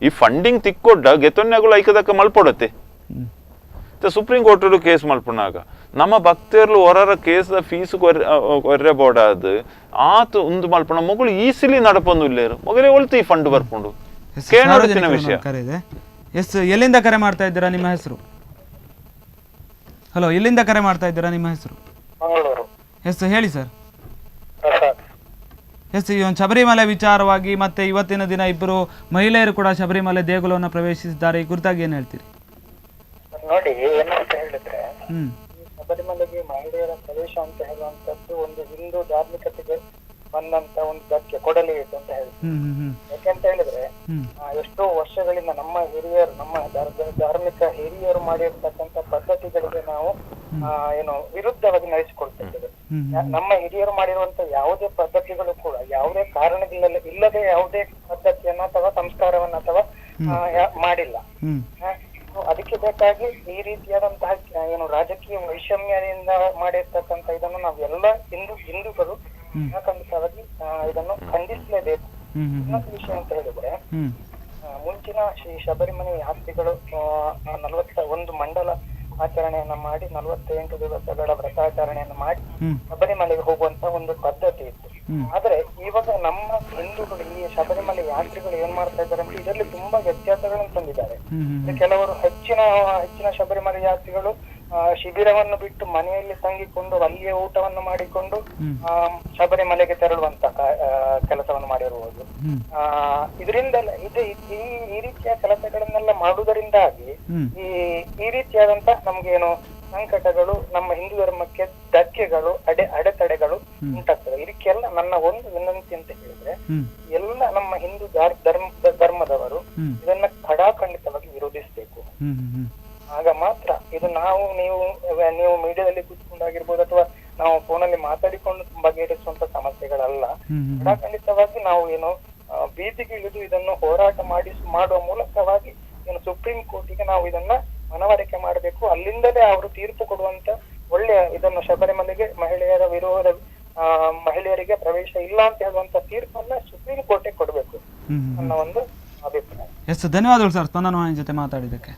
ಈ ಫಂಡಿಂಗ್ ತಿಕ್ಕೊಡ್ಡ ಗೆತ್ತೊನ್ನೆಗಳು ಐಕದಕ್ಕ ಮಲ್ಪೊಡತ್ತೆ ಸುಪ್ರೀಂ ಕೋರ್ಟ್ ಕೇಸ್ ಮಲ್ಪನಾಗ ನಮ್ಮ ಭಕ್ತರ್ಲು ಹೊರರ ಕೇಸ್ ಫೀಸ್ ಕೊರ್ರೆ ಬೋಡಾದು ಆತು ಒಂದು ಮಲ್ಪನ ಮಗಳು ಈಸಿಲಿ ನಡಪೊಂದು ಇಲ್ಲೇರು ಮಗಳೇ ಒಳ್ತು ಈ ಫಂಡ್ ಬರ್ಕೊಂಡು ಕೇಳೋಡಿನ ವಿಷಯ. ಎಸ್, ಎಲ್ಲಿಂದ ಕರೆ ಮಾಡ್ತಾ ಇದ್ದೀರಾ? ನಿಮ್ಮ ಹೆಸರು? ಹಲೋ, ಎಲ್ಲಿಂದ ಕರೆ ಮಾಡ್ತಾ ಇದ್ದೀರಾ? ನಿಮ್ಮ ಹೆಸರು? ಎಸ್, ಹೇಳಿ ಸರ್. ಎಸ್, ಈ ಒಂದು ಶಬರಿಮಲೆ ವಿಚಾರವಾಗಿ ಮತ್ತೆ ಇವತ್ತಿನ ದಿನ ಇಬ್ಬರು ಮಹಿಳೆಯರು ಕೂಡ ಶಬರಿಮಲೆ ದೇಗುಲವನ್ನು ಪ್ರವೇಶಿಸಿದ್ದಾರೆ, ಈ ಕುರಿತಾಗಿ ಏನು ಹೇಳ್ತೀರಿ? ನೋಡಿ, ಏನಂತ ಹೇಳಿದ್ರೆ ಶಬರಿಮಲೆಗೆ ಮಹಿಳೆಯರ ಪ್ರವೇಶ ಅಂತ ಹೇಳುವಂತದ್ದು ಒಂದು ಹಿಂದೂ ಧಾರ್ಮಿಕತೆಗೆ ಬಂದಂತ ಒಂದು ಧಕ್ಕೆ ಕೊಡಲಿ ಇತ್ತು ಅಂತ ಹೇಳಿ. ಯಾಕೆಂತ ಹೇಳಿದ್ರೆ ಎಷ್ಟೋ ವರ್ಷಗಳಿಂದ ನಮ್ಮ ಹಿರಿಯರು, ನಮ್ಮ ಧಾರ್ಮಿಕ ಹಿರಿಯರು ಮಾಡಿರ್ತಕ್ಕಂಥ ಪದ್ಧತಿಗಳಿಗೆ ನಾವು ಏನು ವಿರುದ್ಧವಾಗಿ ನಡೆಸಿಕೊಳ್ತಿದ್ದೇವೆ. ನಮ್ಮ ಹಿರಿಯರು ಮಾಡಿರುವಂತ ಯಾವುದೇ ಪದ್ಧತಿಗಳು ಕೂಡ ಯಾವುದೇ ಕಾರಣಗಳಿಲ್ಲದೆ ಯಾವುದೇ ಪದ್ಧತಿಯನ್ನ ಅಥವಾ ಸಂಸ್ಕಾರವನ್ನ ಅಥವಾ ಮಾಡಿಲ್ಲ. ಅದಕ್ಕೆ ಬೇಕಾಗಿ ಈ ರೀತಿಯಾದಂತಹ ಏನು ರಾಜಕೀಯ ವೈಷಮ್ಯದಿಂದ ಮಾಡಿರ್ತಕ್ಕಂಥ ಇದನ್ನು ನಾವೆಲ್ಲ ಹಿಂದೂಗಳು ಖಂಡಿತವಾಗಿ ಇದನ್ನು ಖಂಡಿಸಲೇಬೇಕು. ಇನ್ನೊಂದು ವಿಷಯ ಅಂತ ಹೇಳಿದ್ರೆ, ಮುಂಚಿನ ಶ್ರೀ ಶಬರಿಮಲೆ ಯಾತ್ರಿಗಳು 41 ಮಂಡಲ ಆಚರಣೆಯನ್ನ ಮಾಡಿ 48 ದಿವಸಗಳ ವ್ರತಾಚರಣೆಯನ್ನು ಮಾಡಿ ಶಬರಿಮಲೆಗೆ ಹೋಗುವಂತ ಒಂದು ಪದ್ಧತಿ ಇತ್ತು. ಆದ್ರೆ ಇವಾಗ ನಮ್ಮ ಹಿಂದೂಗಳು, ಈ ಶಬರಿಮಲೆ ಯಾತ್ರಿಗಳು ಏನ್ ಮಾಡ್ತಾ ಇದ್ದಾರೆ ಅಂದ್ರೆ ಇದರಲ್ಲಿ ತುಂಬಾ ವ್ಯತ್ಯಾಸಗಳನ್ನು ತಂದಿದ್ದಾರೆ. ಕೆಲವರು ಹೆಚ್ಚಿನ ಶಬರಿಮಲೆ ಯಾತ್ರಿಗಳು ಶಿಬಿರವನ್ನು ಬಿಟ್ಟು ಮನೆಯಲ್ಲಿ ತಂಗಿಕೊಂಡು ಅಲ್ಲಿಯೇ ಊಟವನ್ನು ಮಾಡಿಕೊಂಡು ಶಬರಿಮಲೆಗೆ ತೆರಳುವಂತ ಕೆಲಸವನ್ನು ಮಾಡಿರುವುದು. ಇದರಿಂದ ಈ ರೀತಿಯ ಕೆಲಸಗಳನ್ನೆಲ್ಲ ಮಾಡುವುದರಿಂದಾಗಿ ಈ ರೀತಿಯಾದಂತ ನಮ್ಗೇನು ಸಂಕಟಗಳು, ನಮ್ಮ ಹಿಂದೂ ಧರ್ಮಕ್ಕೆ ಧಕ್ಕೆಗಳು, ಅಡೆತಡೆಗಳು ಉಂಟಾಗ್ತದೆ. ಇದಕ್ಕೆಲ್ಲ ನನ್ನ ಒಂದು ವಿನಂತಿ ಅಂತ ಹೇಳಿದ್ರೆ, ಎಲ್ಲ ನಮ್ಮ ಹಿಂದೂ ಧರ್ಮದವರು ಇದನ್ನ ಖಡಾಖಂಡಿತವಾಗಿ ವಿರೋಧಿಸಬೇಕು. ಆಗ ಮಾತ್ರ ಇದು ನೀವು ಮೀಡಿಯಾದಲ್ಲಿ ಕೂತ್ಕೊಂಡಾಗಿರ್ಬೋದು ಅಥವಾ ನಾವು ಫೋನಲ್ಲಿ ಮಾತಾಡಿಕೊಂಡು ಬಗೆಹರಿಸುವಂತ ಸಮಸ್ಯೆಗಳಲ್ಲ. ಖಂಡಿತವಾಗಿ ನಾವು ಏನು ಬೀದಿಗೆ ಇಳಿದು ಇದನ್ನು ಹೋರಾಟ ಮಾಡುವ ಮೂಲಕವಾಗಿ ಏನು ಸುಪ್ರೀಂ ಕೋರ್ಟಿಗೆ ನಾವು ಇದನ್ನ ಮನವರಿಕೆ ಮಾಡಬೇಕು. ಅಲ್ಲಿಂದಲೇ ಅವರು ತೀರ್ಪು ಕೊಡುವಂತ ಒಳ್ಳೆಯ ಇದನ್ನು ಶಬರಿಮಲೆಗೆ ಮಹಿಳೆಯರಿಗೆ ಪ್ರವೇಶ ಇಲ್ಲ ಅಂತ ಹೇಳುವಂತ ತೀರ್ಪನ್ನ ಸುಪ್ರೀಂ ಕೋರ್ಟಿಗೆ ಕೊಡಬೇಕು ಅನ್ನೋ ಒಂದು ಅಭಿಪ್ರಾಯ. ಎಸ್, ಧನ್ಯವಾದಗಳು ಸರ್ ಸ್ಪಂದನ ಜೊತೆ ಮಾತಾಡಿದ್ದಕ್ಕೆ.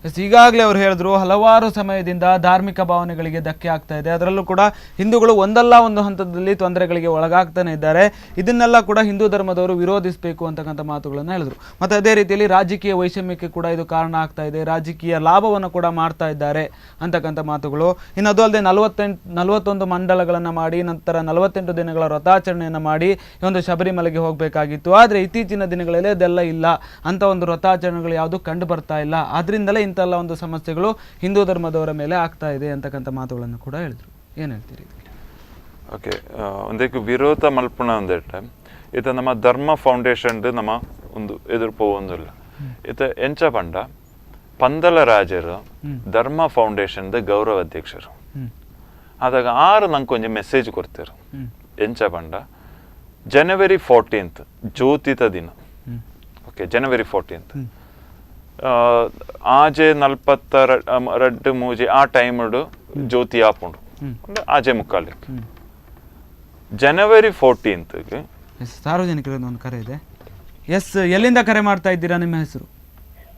ಎಸ್, ಈಗಾಗಲೇ ಅವರು ಹೇಳಿದ್ರು ಹಲವಾರು ಸಮಯದಿಂದ ಧಾರ್ಮಿಕ ಭಾವನೆಗಳಿಗೆ ಧಕ್ಕೆ ಆಗ್ತಾ ಇದೆ. ಅದರಲ್ಲೂ ಕೂಡ ಹಿಂದೂಗಳು ಒಂದಲ್ಲ ಒಂದು ಹಂತದಲ್ಲಿ ತೊಂದರೆಗಳಿಗೆ ಒಳಗಾಗ್ತಾನೆ ಇದ್ದಾರೆ. ಇದನ್ನೆಲ್ಲ ಕೂಡ ಹಿಂದೂ ಧರ್ಮದವರು ವಿರೋಧಿಸಬೇಕು ಅಂತಕ್ಕಂಥ ಮಾತುಗಳನ್ನು ಹೇಳಿದ್ರು. ಮತ್ತು ಅದೇ ರೀತಿಯಲ್ಲಿ ರಾಜಕೀಯ ವೈಷಮ್ಯಕ್ಕೆ ಕೂಡ ಇದು ಕಾರಣ ಆಗ್ತಾ ಇದೆ, ರಾಜಕೀಯ ಲಾಭವನ್ನು ಕೂಡ ಮಾಡ್ತಾ ಇದ್ದಾರೆ ಅಂತಕ್ಕಂಥ ಮಾತುಗಳು. ಇನ್ನು ಅದು ಅಲ್ಲದೆ 41 ಮಂಡಲಗಳನ್ನು ಮಾಡಿ ನಂತರ 48 ದಿನಗಳ ವ್ರತಾಚರಣೆಯನ್ನು ಮಾಡಿ ಈ ಒಂದು ಶಬರಿಮಲೆಗೆ ಹೋಗಬೇಕಾಗಿತ್ತು. ಆದರೆ ಇತ್ತೀಚಿನ ದಿನಗಳಲ್ಲಿ ಅದೆಲ್ಲ ಇಲ್ಲ, ಅಂಥ ಒಂದು ವ್ರತಾಚರಣೆಗಳು ಯಾವುದು ಕಂಡು ಬರ್ತಾ ಇಲ್ಲ. ಆದ್ದರಿಂದಲೇ ಇಂಥಲ್ಲ ಒಂದು ಸಮಸ್ಯೆಗಳು ಹಿಂದೂ ಧರ್ಮದವರ ಮೇಲೆ ಆಗ್ತಾ ಇದೆ ಅಂತಕ್ಕಂಥ ಮಾತುಗಳನ್ನು ಕೂಡ ಹೇಳಿದ್ರು. ಏನು ಹೇಳ್ತೀರಿ? ಓಕೆ, ಒಂದಕ್ಕೆ ವಿರೋಧ ಮಲ್ಪಣ ಅಂದೇಟೆ ಇದು ನಮ್ಮ ಧರ್ಮ ಫೌಂಡೇಶನ್ ನಮ್ಮ ಒಂದು ಎದುರು ಪೋವೊಂದಿಲ್ಲ. ಇದು ಎಂಚ ಪಂಡ ಪಂದಲ ರಾಜರು ಧರ್ಮ ಫೌಂಡೇಶನ್ ಗೌರವ ಅಧ್ಯಕ್ಷರು ಆದಾಗ ನಂಗೆ ಕೊಂಚ ಮೆಸೇಜ್ ಕೊಡ್ತಾರೆ. ಎಂಚ ಪಂಡ ಜನವರಿ 14 ಜ್ಯೋತಿತ ದಿನ. ಓಕೆ, ಜನವರಿ 14 ಆಜೆ 42 ಮೂಜೆ ಆ ಟೈಮ್ ಜ್ಯೋತಿ ಆಪುಂಡು ಆಜೆ ಮುಕ್ಕಾಲಿಕ್ಕೆ. ಜನವರಿ 14 ಸಾರ್ವಜನಿಕರಿಂದ ಒಂದು ಕರೆ ಇದೆ. ಎಸ್, ಎಲ್ಲಿಂದ ಕರೆ ಮಾಡ್ತಾ ಇದ್ದೀರಾ? ನಿಮ್ಮ ಹೆಸರು?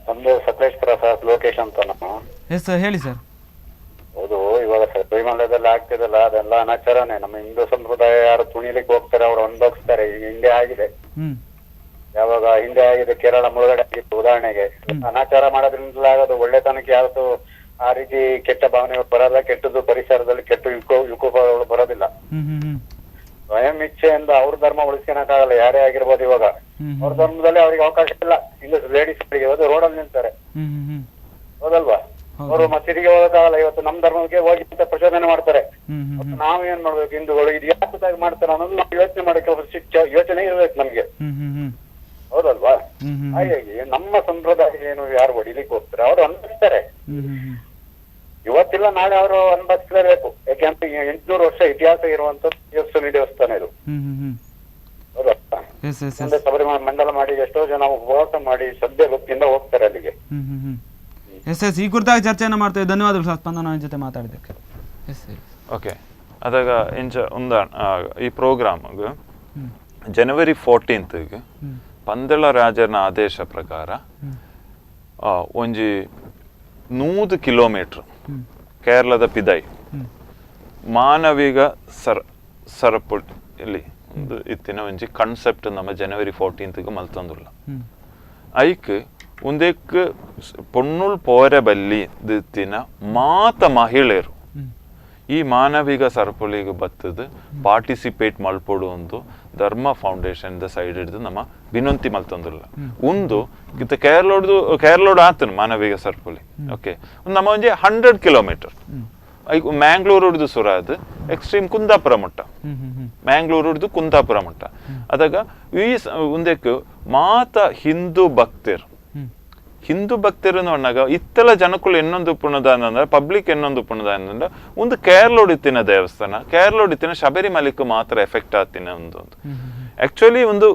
ನಮ್ದು ಸಕಲೇಶ್ಪುರ ಸರ್, ಲೋಕೇಶ್ ಅಂತ ನಾನು. ಎಸ್, ಹೇಳಿ ಸರ್. ಹೌದು, ಇವಾಗ ಶಬರಿಮಲೆದಲ್ಲಿ ಆಗ್ತಿದಲ್ಲ ಅದೆಲ್ಲ ಅನಾಚಾರನೇ. ನಮ್ಮ ಹಿಂದೂ ಸಂಪ್ರದಾಯ ಯಾರು ತುಣಿಲಿಕ್ಕೆ ಹೋಗ್ತಾರೆ ಅವ್ರು ಅನುಭವಿಸ್ತಾರೆ. ಈಗ ಹಿಂದೆ ಆಗಿದೆ, ಯಾವಾಗ ಹಿಂದೆ ಆಗಿದೆ ಕೇರಳ ಮುಳುಗಡೆ ಆಗಿತ್ತು ಉದಾಹರಣೆಗೆ. ಅನಾಚಾರ ಮಾಡೋದ್ರಿಂದಲೇ ಆಗೋದು, ಒಳ್ಳೆತನಕ್ಕೆ ಯಾವತ್ತು ಆ ರೀತಿ ಕೆಟ್ಟ ಭಾವನೆಗಳು ಬರಲ್ಲ, ಕೆಟ್ಟದ್ದು ಪರಿಸರದಲ್ಲಿ ಕೆಟ್ಟ ವಿಕೋಪಗಳು ಬರೋದಿಲ್ಲ. ಸ್ವಯಂ ಇಚ್ಛೆಯಿಂದ ಅವ್ರ ಧರ್ಮ ಉಳಿಸ್ಕೊಳಕ್ಕಾಗಲ್ಲ, ಯಾರೇ ಆಗಿರ್ಬೋದು. ಇವಾಗ ಅವ್ರ ಧರ್ಮದಲ್ಲಿ ಅವ್ರಿಗೆ ಅವಕಾಶ ಇಲ್ಲ. ಇಂಗ್ಲಿಷ್ ಲೇಡೀಸ್ ಇವತ್ತು ರೋಡಲ್ಲಿ ನಿಲ್ತಾರೆ, ಹೌದಲ್ವಾ? ಅವರು ಮಸೀದಿಗೆ ಹೋಗಕ್ಕಾಗಲ್ಲ. ಇವತ್ತು ನಮ್ಮ ಧರ್ಮಕ್ಕೆ ಹೋಗಿ ಅಂತ ಪ್ರಚೋದನೆ ಮಾಡ್ತಾರೆ. ನಾವ್ ಏನ್ ಮಾಡ್ಬೇಕು? ಹಿಂದೂಗಳು ಇದು ಯಾಕೆ ಮಾಡ್ತಾರೆ ಅನ್ನೋದು ನಾವು ಯೋಚನೆ ಮಾಡಕ್ಕೆ ಯೋಚನೆ ಇರ್ಬೇಕು ನಮ್ಗೆ, ಹೌದಲ್ವಾ? ಹಾಗಾಗಿ ನಮ್ಮ ಸಂಪ್ರದಾಯ ಏನು ಯಾರು ಹೊಡಿಲಿಕ್ಕೆ ಹೋಗ್ತಾರೆ ಅವ್ರು ಅನ್ಭವಿಸ್ತಾರೆ. ಇವತ್ತಿಲ್ಲ ನಾಳೆ ಅವರು ಅನುಭವಿಸಲೇಬೇಕು. ಯಾಕೆಂದ್ರೆ 800 ವರ್ಷ ಇತಿಹಾಸ ಇರುವಂತ ದೇವಸ್ಥಾನ ದೇವಸ್ಥಾನ ಇದು, ಹೌದಲ್ವಾ? ಮುಂದೆ ಶಬರಿಮಲೆ ಮಂಡಲ ಮಾಡಿ ಎಷ್ಟೋ ಜನ ಉಪವಾಸ ಮಾಡಿ ಶ್ರದ್ಧೆ ಭಕ್ತಿಯಿಂದ ಹೋಗ್ತಾರೆ ಅಲ್ಲಿಗೆ. ಈ ಕುರಿತಾಗಿ ಚರ್ಚೆಯನ್ನು ಮಾಡ್ತೇವೆ. ಧನ್ಯವಾದಗಳು ಸರ್ ಸ್ಪಂದನ ಜೊತೆ ಮಾತಾಡಿದ್ದಕ್ಕೆ. ಓಕೆ, ಅದಾಗ ಇಂಚ ಈ ಪ್ರೋಗ್ರಾಮ್ ಜನವರಿ 14 ಪಂದಳ ರಾಜನ ಆದೇಶ ಪ್ರಕಾರ ಒಂಜಿ 100 ಕಿಲೋಮೀಟರ್ ಕೇರಳದ ಪಿದೈ ಮಾನವಿಗ ಸರಪುಳಿ ಒಂದು ಇತ್ತಿನ ಒಂಜಿ ಕಾನ್ಸೆಪ್ಟ್ ನಮ್ಮ ಜನವರಿ 14 ಮಲ್ತಂದುಲ್ಲ. ಐಕ್ ಒಂದೆಕ್ ಪೊಣ್ಣುಲ್ ಪೋರೆ ಬಲ್ಲಿ ದಿತ್ತಿನ ಮಾತ ಮಹಿಳೆಯರು ಈ ಮಾನವಿಗ ಸರಪುಳಿಗೆ ಬತ್ತದ ಪಾರ್ಟಿಸಿಪೇಟ್ ಮಲ್ಪೊಡು ಒಂದು ಧರ್ಮ ಫೌಂಡೇಶನ್ ಸೈಡ್ ಹಿಡಿದು ನಮ್ಮ ವಿನಂತಿ ಮಲ್ತಂದಿಲ್ಲ. ಒಂದು ಕೇರಳೋಡು ಆತನು ಮಾನವಿಗ ಸರಪುಳಿ. ಓಕೆ, ನಮ್ಮ ಒಂಜಿ 100 ಕಿಲೋಮೀಟರ್ ಮ್ಯಾಂಗ್ಳೂರು ಹಿಡಿದು ಸುರಾದ್ ಎಕ್ಸ್ಟ್ರೀಮ್ ಕುಂದಾಪುರ ಮಟ್ಟ, ಮ್ಯಾಂಗ್ಳೂರು ಹಿಡಿದು ಕುಂದಾಪುರ ಮಟ್ಟ. ಅದಾಗ ಈ ಒಂದಕ್ಕೆ ಮಾತ ಹಿಂದೂ ಭಕ್ತರು ಅನ್ನಾಗ ಇತ್ತಲ ಜನಕ್ಕಳು ಇನ್ನೊಂದು ಪುಣದಾನ ಅಂದ್ರೆ ಪಬ್ಲಿಕ್ ಇನ್ನೊಂದು ಪುಣದಾನ ಅಂದ್ರೆ ಒಂದು ಕೇರಳೋಡಿತ್ತಿನ ದೇವಸ್ಥಾನ, ಕೇರಳೋಡಿತ್ತಿನ ಶಬರಿಮಲೆಗೂ ಮಾತ್ರ ಎಫೆಕ್ಟ್ ಆಗ್ತಿನ ಒಂದು ಆಕ್ಚುಲಿ ಒಂದು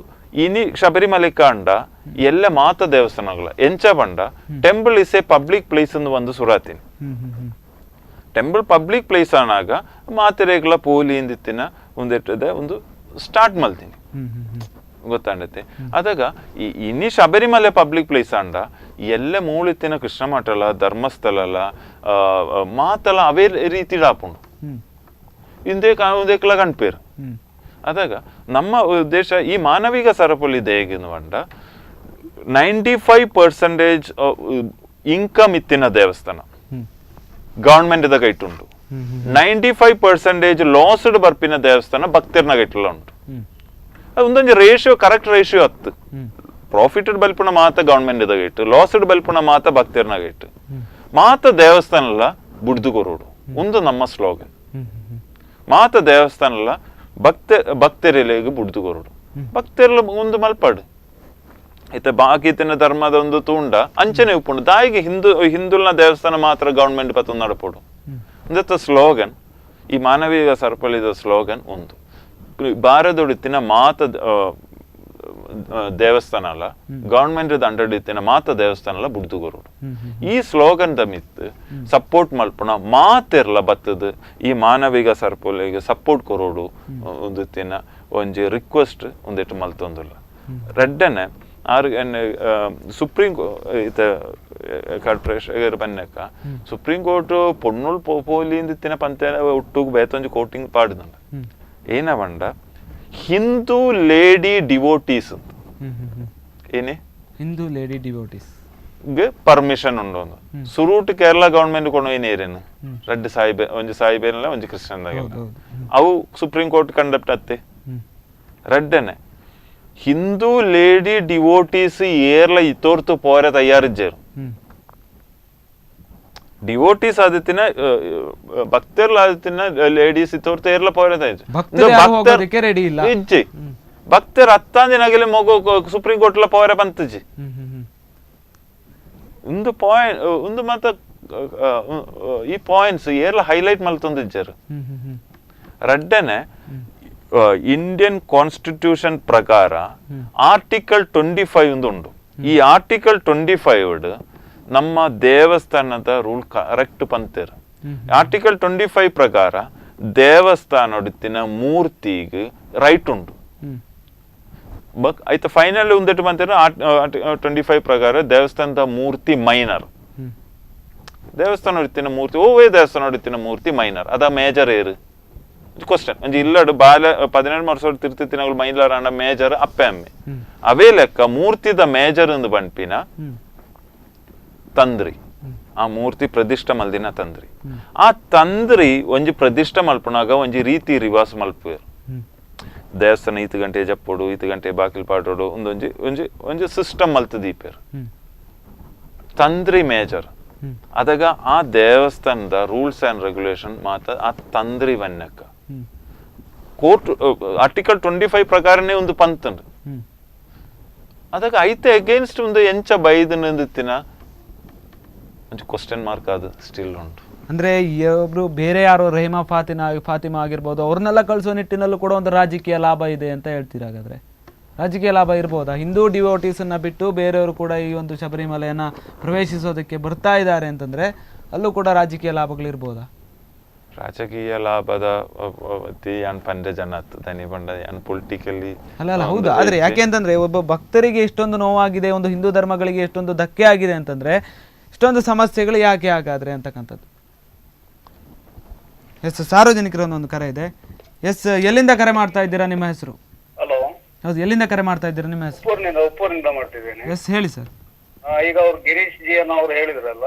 ಇನಿ ಶಬರಿಮಲೆಕ ಅಂಡ ಎಲ್ಲ ಮಾತ ದೇವಸ್ಥಾನಗಳ ಎಂಚ ಬಂಡ temple is a public place ಎಂದು ಒಂದು ಸುರಾತೀನಿ. ಟೆಂಪಲ್ ಪಬ್ಲಿಕ್ ಪ್ಲೇಸ್ ಆನಾಗ ಮಾತೆರೆಗಳ ಪೋಲಿ ಇಂದಿತ್ತಿನ ಒಂದಿಟ್ಟದೆ ಒಂದು ಸ್ಟಾರ್ಟ್ ಮಲ್ತೀನಿ. ಗೊತ್ತಾಂಡತೆ ಅದಾಗ ಇನಿ ಶಬರಿಮಲೆ ಪಬ್ಲಿಕ್ ಪ್ಲೇಸ್ ಅಂಡ ಎಲ್ಲ ಮೂಳಿತ್ತಿನ ಕೃಷ್ಣ ಮಠಲ ಧರ್ಮಸ್ಥಳ ಮಾತಲ ಅವೇ ರೀತಿ ಆಪುಂಡು ಇಂದೇಕಲ ಕಣ್ಪೇರು ಅದಾಗ ನಮ್ಮ ಉದ್ದೇಶ ಈ ಮಾನವಿಕ ಸರಪಳಿ ದೇಗಿನ ಬಂಡ 95% ಇನ್ಕಮ್ ಇತ್ತಿನ ದೇವಸ್ಥಾನ ಗವರ್ಮೆಂಟ್ ದ ಕೈಟುಂಟು 95% ಲಾಸ್ಡ್ ಬರ್ಪಿನ ದೇವಸ್ಥಾನ ಭಕ್ತರ್ನ ಕೈಟುಲ್ಲ ಉಂಟು ಅದೊಂದೊಂದು ರೇಷಿಯೋ ಕರೆಕ್ಟ್ ರೇಷಿಯೋ ಹತ್ತು ಪ್ರಾಫಿಟೆಡ್ ಬಲ್ಪುಣ ಮಾತ ಗವರ್ಮೆಂಟ್ ದ ಗೈಟ್ ಲಾಸ್ಡ್ ಬಲ್ಪುಣ ಮಾತ ಭಕ್ತರ್ನ ಗೈಟ್ ಮಾತ ದೇವಸ್ಥಾನ ಬುಡ್ದು ಕೊರೋಡು ಒಂದು ನಮ್ಮ ಸ್ಲೋಗನ್ ಮಾತ ದೇವಸ್ಥಾನ ಭಕ್ತರಿಗೆ ಬುಡ್ದು ಕೊರೋಡು ಭಕ್ತರ್ಲ ಒಂದು ಮಲ್ಪಾಡು ಐತೆ ಬಾಕಿತಿನ ಧರ್ಮದ ಒಂದು ತೂಂಡ ಅಂಚನೆ ಉಪ್ಪುಂಡು ದಾಯಿಗೆ ಹಿಂದುಲ್ನ ದೇವಸ್ಥಾನ ಮಾತ್ರ ಗವರ್ಮೆಂಟ್ ಪತ್ತು ನಡಪೋಡು ಅಂದತ್ತ ಸ್ಲೋಗನ್ ಈ ಮಾನವೀಯ ಸರಪಳಿದ ಸ್ಲೋಗನ್ ಒಂದು ಭಾರತದೊಡಿತ್ತಿನ ಮಾತ ದೇವಸ್ಥಾನ ಅಲ್ಲ ಗವರ್ಮೆಂಟ್ ಅಂಡಡಿತ್ತಿನ ಮಾತ ದೇವಸ್ಥಾನ ಅಲ್ಲ ಬುಡ್ದುಗೊರುಡು ಈ ಸ್ಲೋಗನ್ ದ ಮಿತ್ ಸಪೋರ್ಟ್ ಮಲ್ಪುಣ ಮಾತೆರ್ಲ ಬತ್ತದ ಈ ಮಾನವಿಕ ಸರಪಳಿಗೆ ಸಪೋರ್ಟ್ ಕೊರೋಡು ಒಂದಿತ್ತಿನ ಒಂಜಿ ರಿಕ್ವೆಸ್ಟ್ ಒಂದಿಟ್ಟು ಮಲ್ತೊಂದುಲ್ಲ ರೆಡ್ಡನೆ ಸುಪ್ರೀಂ ಕಾರ್ಪೊರೇಷನ್ ಬನ್ನಕ ಸುಪ್ರೀಂ ಕೋರ್ಟ್ ಪೊಣ್ಣುಲ್ ಪೋಲಿಂದಿತ್ತಿನ ಪಂತ ಒಟ್ಟುಗು ಬೇತೊಂಜಿ ಕೋಟಿಂಗ್ ಪಾಡುದಂಡ ಏನ ಬಂಡ ಹಿಂದೂ ಲೇಡಿ ಡಿವೋಟೀಸ್ ಅಂತ ಏನೇ ಹಿಂದೂ ಲೇಡಿ ಡಿವೋಟೀಸ್ ಪರ್ಮಿಷನ್ ಉಂಡು ಒಂದು ಸುರೂಟ್ ಕೇರಳ ಗವರ್ಮೆಂಟ್ ಕೊಡು ಏನೇರೇನು ರೆಡ್ ಸಾಯಿಬೆ ಒಂಜಿ ಸಾಯಿಬೇನಲ್ಲ ಒಂಜಿ ಕ್ರಿಶ್ಚಿಯನ್ದಾಗೆಲ್ಲ ಅವು ಸುಪ್ರೀಂ ಕೋರ್ಟ್ ಕಂಡಕ್ಟ್ ಅತ್ತೆ ರೆಡ್ಡನೆ ಹಿಂದೂ ಲೇಡಿ ಡಿವೋಟೀಸ್ ಏರ್ಲ ಇತೋರ್ತು ಪೋರೆ ತಯಾರಿಜ್ಜೇರು ಡಿವೋಟೀಸ್ ಆದಿತ್ತಿನ ಭಕ್ತರ್ಲ ಆದಿತ್ತಿನ ಲೇಡೀಸ್ ಇತೋರ್ತು ಏರ್ಲ ಪೋರೆ ತಯಾರಿಜ್ಜೆ ಇಜ್ಜಿ ಭಕ್ತರ್ ಹತ್ತಾಂದಿನಾಗಲೇ ಮಗು ಸುಪ್ರೀಂ ಕೋರ್ಟ್ ಲ ಪೋರೆ ಬಂತಜ್ಜಿ ಒಂದು ಪಾಯಿಂಟ್ ಒಂದು ಮಾತ ಈ ಪಾಯಿಂಟ್ಸ್ ಏರ್ಲ ಹೈಲೈಟ್ ಮಲ್ತೊಂದಿಜ್ಜರು ರಡ್ಡನೆ ಇಂಡಿಯನ್ ಕಾನ್ಸ್ಟಿಟ್ಯೂಷನ್ ಪ್ರಕಾರ ಆರ್ಟಿಕಲ್ 25 ಒಂದು ಉಂಟು ಈ ಆರ್ಟಿಕಲ್ 25 ನಮ್ಮ ದೇವಸ್ಥಾನದ ರೂಲ್ ಕರೆಕ್ಟ್ ಪಂತೇರು ಆರ್ಟಿಕಲ್ 25 ಪ್ರಕಾರ ದೇವಸ್ಥಾನೊಡಿತ್ತಿನ ಮೂರ್ತಿಗೆ ರೈಟ್ ಉಂಟು ಆಯ್ತು ಫೈನಲ್ ಒಂದಿಟ್ಟು ಬಂತೇನು 25 ಪ್ರಕಾರ ದೇವಸ್ಥಾನದ ಮೂರ್ತಿ ಮೈನರ್ ದೇವಸ್ಥಾನ ಹೊಡಿತಿನ ಮೂರ್ತಿ ಓವೇ ದೇವಸ್ಥಾನ ಹೊಡಿತಿನ ಮೂರ್ತಿ ಮೈನರ್ ಅದ ಮೇಜರ್ ಏರು ಕ್ವಶನ್ ಒಂಜಿ ಇಲ್ಲಡು ಬಾಲ 17 ವರ್ಷ ತಿರ್ತಿತ್ತಿನಗಳು ಮೈಲಾರ ಅಂಡ ಮೇಜರ್ ಅಪ್ಪೆ ಅಮ್ಮೆ ಅವೇ ಲೆಕ್ಕ ಮೂರ್ತಿದ ಮೇಜರ್ ಎಂದು ಬಣ್ಪಿನ ತಂದ್ರಿ ಆ ಮೂರ್ತಿ ಪ್ರತಿಷ್ಠ ಮಲ್ದಿನ ತಂದ್ರಿ ಆ ತಂದ್ರಿ ಒಂಜಿ ಪ್ರತಿಷ್ಠ ಮಲ್ಪನಾಗ ಒಂಜಿ ರೀತಿ ರಿವಾಸ್ ಮಲ್ಪುವೆರು ದೇವಸ್ಥಾನ 5 ಗಂಟೆ ಜಪ್ಪೋಡು 5 ಗಂಟೆ ಬಾಕಿಲ್ ಪಾಡೋಡು ಒಂದೊಂಜಿ ಒಂಜಿ ಒಂಜಿ ಸಿಸ್ಟಮ್ ಮಲ್ತು ದೀಪೇರು ತಂದ್ರಿ ಮೇಜರ್ ಅದಾಗ ಆ ದೇವಸ್ಥಾನದ ರೂಲ್ಸ್ ಅಂಡ್ ರೆಗ್ಯುಲೇಷನ್ ಮಾತ ಆ ತಂದ್ರಿ ವನ್ನಕ್ಕ ಕೋರ್ಟ್ ಆರ್ಟಿಕಲ್ 25 ಪ್ರಕಾರನೇ ಒಂದು ಪಂತಂಡು ಅದಾಗ ಐತೆ ಅಗೇನ್ಸ್ಟ್ ಒಂದು ಎಂಚ ಬೈದನಂದಿತ್ತಿನ ಒಂದು ಕ್ವಶನ್ ಮಾರ್ಕ್ ಅದು ಸ್ಟಿಲ್ ಉಂಟು ಅಂದ್ರೆ ಒಬ್ರು ಬೇರೆ ಯಾರೋ ರಹಿಮಾ ಫಾತಿಮಾ ಆಗಿರ್ಬೋದು ಅವ್ರನ್ನೆಲ್ಲ ಕಳಿಸೋ ನಿಟ್ಟಿನಲ್ಲೂ ಕೂಡ ಒಂದು ರಾಜಕೀಯ ಲಾಭ ಇದೆ ಅಂತ ಹೇಳ್ತೀರಾ? ಹಾಗಾದ್ರೆ ರಾಜಕೀಯ ಲಾಭ ಇರ್ಬೋದಾ? ಹಿಂದೂ ಡಿವೋಟೀಸನ್ನ ಬಿಟ್ಟು ಬೇರೆಯವರು ಕೂಡ ಈ ಒಂದು ಶಬರಿಮಲೆಯನ್ನ ಪ್ರವೇಶಿಸೋದಕ್ಕೆ ಬರ್ತಾ ಇದ್ದಾರೆ ಅಂತಂದ್ರೆ ಅಲ್ಲೂ ಕೂಡ ರಾಜಕೀಯ ಲಾಭಗಳಿರ್ಬೋದಾ? ರಾಜಕೀಯ ಲಾಭದ ಪಂಡ ಜನ ದನಿ ಬಂಡ ಪೊಲಿಟಿಕಲಿ ಅಲ್ಲ ಹೌದು. ಆದ್ರೆ ಯಾಕೆ ಅಂತಂದ್ರೆ ಒಬ್ಬ ಭಕ್ತರಿಗೆ ಇಷ್ಟೊಂದು ನೋವಾಗಿದೆ, ಒಂದು ಹಿಂದೂ ಧರ್ಮಗಳಿಗೆ ಎಷ್ಟೊಂದು ಧಕ್ಕೆ ಆಗಿದೆ ಅಂತಂದ್ರೆ ಇಷ್ಟೊಂದು ಸಮಸ್ಯೆಗಳು ಯಾಕೆ ಹಾಗಾದ್ರೆ ಅಂತಕ್ಕಂಥದ್ದು. ಎಸ್, ಸಾರ್ವಜನಿಕರ ಒಂದು ಕರೆ ಇದೆ. ಎಸ್, ಎಲ್ಲಿಂದ ಕರೆ ಮಾಡ್ತಾ ಇದ್ದೀರಾ? ನಿಮ್ಮ ಹೆಸರು? ಹಲೋ. ಹೌದು, ಎಲ್ಲಿಂದ ಕರೆ ಮಾಡ್ತಾ ಇದ್ದೀರಾ? ನಿಮ್ಮ ಹೆಸರು? ಉಪ್ಪೂರಿನಿಂದ ಮಾಡ್ತಿದ್ದೇನೆ. ಎಸ್, ಹೇಳಿ ಸರ್. ಈಗ ಅವ್ರು ಗಿರೀಶ್ ಜಿ ಅವರು ಹೇಳಿದ್ರಲ್ಲ,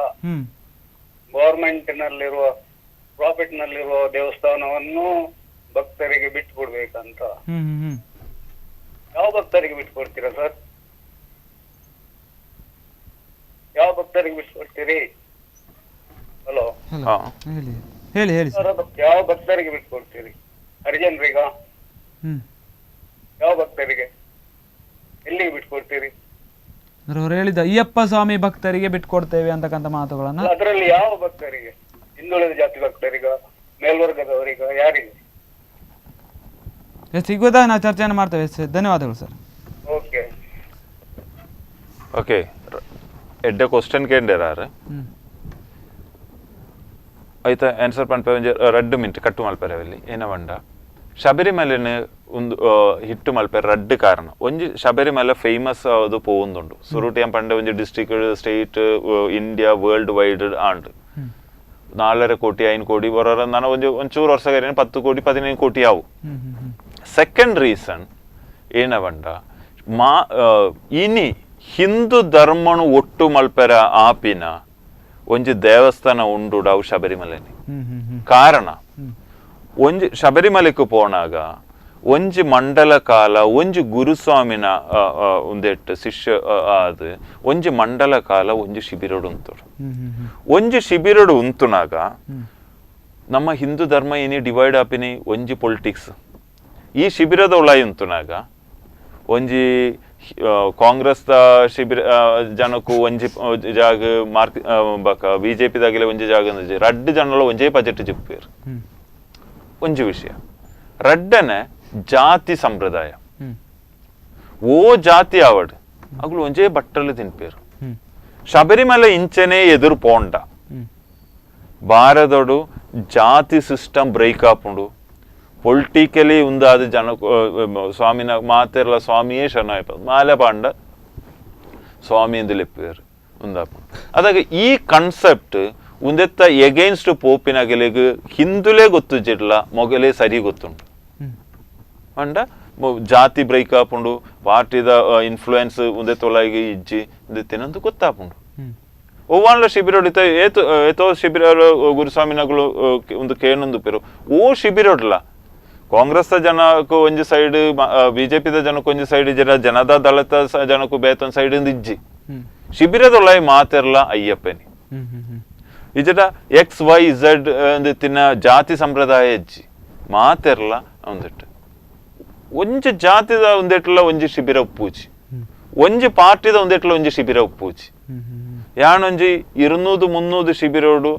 ಗವರ್ಮೆಂಟ್ ನಲ್ಲಿರುವ ಪ್ರಾಫಿಟ್ ನಲ್ಲಿರುವ ದೇವಸ್ಥಾನವನ್ನು ಭಕ್ತರಿಗೆ ಬಿಟ್ಟು ಕೊಡ್ಬೇಕಂತ. ಯಾವ ಭಕ್ತರಿಗೆ ಬಿಟ್ಟು ಕೊಡ್ತೀರಾ ಸರ್? ಯಾವ ಭಕ್ತರಿಗೆ ಬಿಟ್ಟು ಕೊಡ್ತೀರಿ? ಹಲೋ, ಹೇಳಿ ಹೇಳಿ ಸರ್. ಯಾವ ಭಕ್ತರಿಗೆ ಬಿಟ್ಟು ಕೊಡ್ತೀರಿ? ಹರಿಜನರಿಗ? ಯಾವ ಭಕ್ತರಿಗೆ, ಎಲ್ಲಿಗೆ ಬಿಟ್ಟು ಕೊಡ್ತೀರಿ? ಅವ್ರು ಹೇಳಿದ ಅಯ್ಯಪ್ಪ ಸ್ವಾಮಿ ಭಕ್ತರಿಗೆ ಬಿಟ್ಕೊಡ್ತೇವೆ ಅಂತಕ್ಕಂಥ ಮಾತುಗಳನ್ನ. ಅದರಲ್ಲಿ ಯಾವ ಭಕ್ತರಿಗೆ? ಹಿಂದುಳಿದ ಜಾತಿ ಭಕ್ತರಿಗ, ಮೇಲ್ವರ್ಗದವರಿಗ, ಯಾರಿಗೆ? ಸಿಗುವುದಾ? ನಾವು ಚರ್ಚೆಯನ್ನು ಮಾಡ್ತೇವೆ. ಧನ್ಯವಾದಗಳು ಸರ್. Okay okay. ಎಡ್ಡೆ ಕ್ವಶನ್ ಕೇಂದ್ರ ಆಯ್ತಾ ಆನ್ಸರ್ ಪಂಪ 2 ಮಿನಿಟ್ ಕಟ್ಟು ಮಲ್ಪರವಲ್ಲಿ ಏನ ಬಂಡ ಶಬರಿಮಲೆನ ಒಂದು ಹಿಟ್ಟು ಮಲ್ಪೆ ರಡ್ಡ್ ಕಾರಣ ಒಂಜಿ ಶಬರಿಮಲೆ ಫೇಮಸ್ ಅದು ಪೋವೊಂದುಂಡು ಸುರುಟಿ ಪಂಡೆ ಒಂಜಿ district state India world wide and 4.5 ಕೋಟಿ 5 ಕೋಟಿ ಬರೋರ ನಾನು ಒಂಚೂರು ವರ್ಷ 10 ಕೋಟಿ 15 ಕೋಟಿ ಆವು. ಸೆಕೆಂಡ್ ರೀಸನ್ ಏನವಂಡ ಇನಿ ಹಿಂದೂ ಧರ್ಮನು ಒಟ್ಟು ಮಲ್ಪೆರ ಆಪಿನ ಒಂಜಿ ದೇವಸ್ಥಾನ ಉಂಡು ಅವು ಶಬರಿಮಲೆನಿ ಕಾರಣ ಒಂಜಿ ಶಬರಿಮಲೆಗೆ ಪೋನಾಗ ಒಂಜಿ ಮಂಡಲ ಕಾಲ ಒಂಜಿ ಗುರುಸ್ವಾಮಿನ ಒಂದೆಟ್ಟು ಶಿಷ್ಯ ಆದ್ ಒಂಜಿ ಮಂಡಲ ಕಾಲ ಒಂಜಿ ಶಿಬಿರಡು ಉಂತುಡು ಒಂಜಿ ಶಿಬಿರಡು ಉಂತುನಾಗ ನಮ್ಮ ಹಿಂದೂ ಧರ್ಮ ಇನಿ ಡಿವೈಡ್ ಆಪಿನಿ ಒಂಜಿ ಪೊಲಿಟಿಕ್ಸ್ ಈ ಶಿಬಿರದ ಉಳಾಯಿ ಉಂತುನಾಗ ಒಂಜಿ ಕಾಂಗ್ರೆಸ್ ಶಿಬಿರ ಜನಕ್ಕೂ ಒಂಜಿ ಜಾಗ ಮಾರ್ಕ್ ಬಕ ಬಿಜೆಪಿ ದಾಗಿಲೆ ಒಂಜಿ ಜಾಗ ರಡ್ಡ್ ಜನಲ ಒಂಜೇ ಬಜೆಟ್ ಜಿಪ್ಪೇರು ಒಂಜಿ ವಿಷಯ ರಡ್ಡನೆ ಜಾತಿ ಸಂಪ್ರದಾಯ ಓ ಜಾತಿ ಆವಡ್ ಅಗ್ಲು ಒಂಜೇ ಬಟ್ಟಲು ತಿನ್ಪೇರು ಶಬರಿಮಲೆ ಇಂಚನೆ ಎದುರು ಪೋಂಡ ಭಾರತಡು ಜಾತಿ ಸಿಸ್ಟಮ್ ಬ್ರೇಕ್ ಆಪುಂಡು ಪೊಲಿಟಿಕಲಿ ಉಂದಾದ ಜನ ಸ್ವಾಮಿನ ಮಾತೆರ್ಲ ಸ್ವಾಮಿಯೇ ಶರಣಾಯಪ ಮಾಲೆ ಪಾಂಡ ಸ್ವಾಮಿ ಎಂದು ಲೆಪ್ಪೇರು ಉಂದಾಪುಂಡು ಅದಾಗ ಈ ಕಾನ್ಸೆಪ್ಟ್ ಉಂದೆತ್ತ ಎಗೇನ್ಸ್ಟ್ ಪೋಪಿನಗೆಲೆಗ್ ಹಿಂದುಲೇ ಗೊತ್ತುಜಿಡ್ಲ ಮೊಗಲೇ ಸರಿ ಗೊತ್ತುಂಡು ಅಂಡ ಜಾತಿ ಬ್ರೇಕ್ ಆಪುಂಡು ಪಾರ್ಟಿದ ಇನ್ಫ್ಲೂಯೆನ್ಸ್ ಉಂದೆತ್ತೊಳಗೆ ಇಜ್ಜಿ ಉಂದೆತ್ತೇನಂದು ಗೊತ್ತಾಪುಂಡು ಒವ್ವಾನ್ಲ ಶಿಬಿರೊಡಿತ ಏತೋ ಶಿಬಿರ ಗುರುಸ್ವಾಮಿನಗಳು ಒಂದು ಕೇನೊಂದು ಪೇರು ಓ ಶಿಬಿರೊಡ್ಲ ಕಾಂಗ್ರೆಸ್ ಜನಕ್ಕೂ ಒಂಜಿ ಸೈಡ್ ಬಿಜೆಪಿದ ಜನಕ್ಕೂ ಒಂಜಿ ಸೈಡ್ ಜನತಾ ದಳದ ಜನಕ್ಕೂ ಬೇತೊಂದು ಸೈಡ್ ಇಜ್ಜಿ ಶಿಬಿರದೊಳಗೆ ಮಾತೆರ್ಲ ಅಯ್ಯಪ್ಪನಿ ಇಜಟ XYZ ತಿನ್ನ ಜಾತಿ ಸಂಪ್ರದಾಯ ಇಜ್ಜಿ ಮಾತೆರ್ಲ ಒಂದಿಟ್ಟು ಒಂಜಿ ಜಾತಿದ ಒಂದೆಟ್ಲ ಒಂಜಿ ಶಿಬಿರ ಉಪ್ಪೂಜಿ ಒಂಜಿ ಪಾರ್ಟಿದ ಒಂದೆಟ್ಲ ಒಂಜಿ ಶಿಬಿರ ಉಪ್ಪೂಜಿ ಯಾಣೊಂಜಿ 200-300 ಶಿಬಿರೋಡು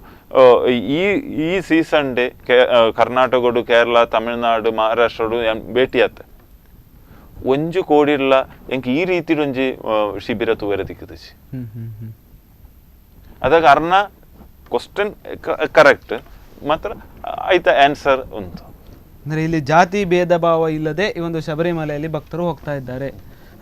ಈ ಸೀಸನ್ ಡೇ ಕರ್ನಾಟಕಡು ಕೇರಳ ತಮಿಳ್ನಾಡು ಮಹಾರಾಷ್ಟ್ರಡು ಭೇಟಿ ಆತ ಒಂಜಿ ಕೋಡಿರ್ಲ ಎಂಕ್ ಈ ರೀತಿ ಒಂಜಿ ಶಿಬಿರ ತೂವರೆ ದಿಕ್ಕದಿಸಿ ಅದಾಗ ಅರ್ನ ಕ್ವಶನ್ ಕರೆಕ್ಟ್ ಮಾತ್ರ ಆಯ್ತ ಆನ್ಸರ್ ಉಂಟು ಅಂದರೆ ಇಲ್ಲಿ ಜಾತಿ ಭೇದ ಭಾವ ಇಲ್ಲದೆ ಈ ಒಂದು ಶಬರಿಮಲೆಯಲ್ಲಿ ಭಕ್ತರು ಹೋಗ್ತಾ ಇದ್ದಾರೆ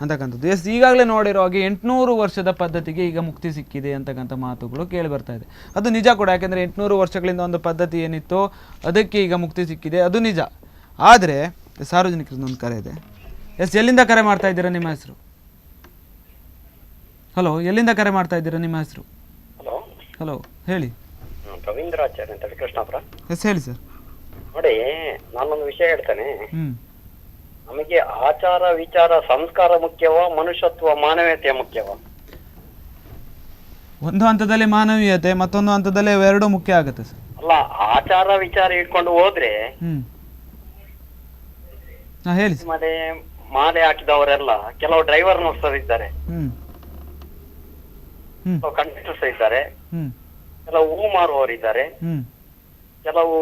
ಅಂತಕ್ಕಂಥದ್ದು. ಎಸ್, ಈಗಾಗಲೇ ನೋಡಿರೋ ಹಾಗೆ 800 ವರ್ಷದ ಪದ್ಧತಿಗೆ ಈಗ ಮುಕ್ತಿ ಸಿಕ್ಕಿದೆ ಅಂತಕ್ಕಂಥ ಮಾತುಗಳು ಕೇಳಿ ಬರ್ತಾ ಇದೆ. ಅದು ನಿಜ ಕೂಡ, ಯಾಕೆಂದರೆ 800 ವರ್ಷಗಳಿಂದ ಒಂದು ಪದ್ಧತಿ ಏನಿತ್ತು ಅದಕ್ಕೆ ಈಗ ಮುಕ್ತಿ ಸಿಕ್ಕಿದೆ, ಅದು ನಿಜ. ಆದರೆ ಸಾರ್ವಜನಿಕರಿಂದ ಒಂದು ಕರೆ ಇದೆ. ಎಸ್, ಎಲ್ಲಿಂದ ಕರೆ ಮಾಡ್ತಾ ಇದ್ದೀರಾ? ನಿಮ್ಮ ಹೆಸರು? ಹಲೋ, ಎಲ್ಲಿಂದ ಕರೆ ಮಾಡ್ತಾ ಇದ್ದೀರಾ? ನಿಮ್ಮ ಹೆಸರು? ಹಲೋ ಹಲೋ, ಹೇಳಿ. ರವೀಂದ್ರಾಚಾರ್ಯ ಅಂತ ಕೃಷ್ಣಾಪುರ. ಎಸ್, ಹೇಳಿ ಸರ್. ನೋಡಿ, ನಾನೊಂದು ವಿಷಯ ಹೇಳ್ತೇನೆ. ನಮಗೆ ಆಚಾರ ವಿಚಾರ ಸಂಸ್ಕಾರ ಮುಖ್ಯವ, ಮನುಷ್ಯತ್ವ ಮಾನವೀಯತೆ ಮುಖ್ಯವ? ಒಂದು ಹಂತದಲ್ಲಿ ಮಾನವೀಯತೆ, ಮತ್ತೊಂದು ಹಂತದಲ್ಲಿ ಎರಡು ಮುಖ್ಯ ಆಗುತ್ತೆ ಸರ್. ಅಲ್ಲ, ಆಚಾರ ವಿಚಾರ ಇಟ್ಕೊಂಡು ಹೋದ್ರೆ ಹೇಳಿ. ಮತ್ತೆ ಮಾಲೆ ಹಾಕಿದವರೆಲ್ಲ ಕೆಲವು ಡ್ರೈವರ್ ಇದ್ದಾರೆ, ಕಂಡಕ್ಟರ್ಸ್ ಇದ್ದಾರೆ, ಕೆಲವು ಹೂ ಮಾರುವವರಿದ್ದಾರೆ, ಕೆಲವು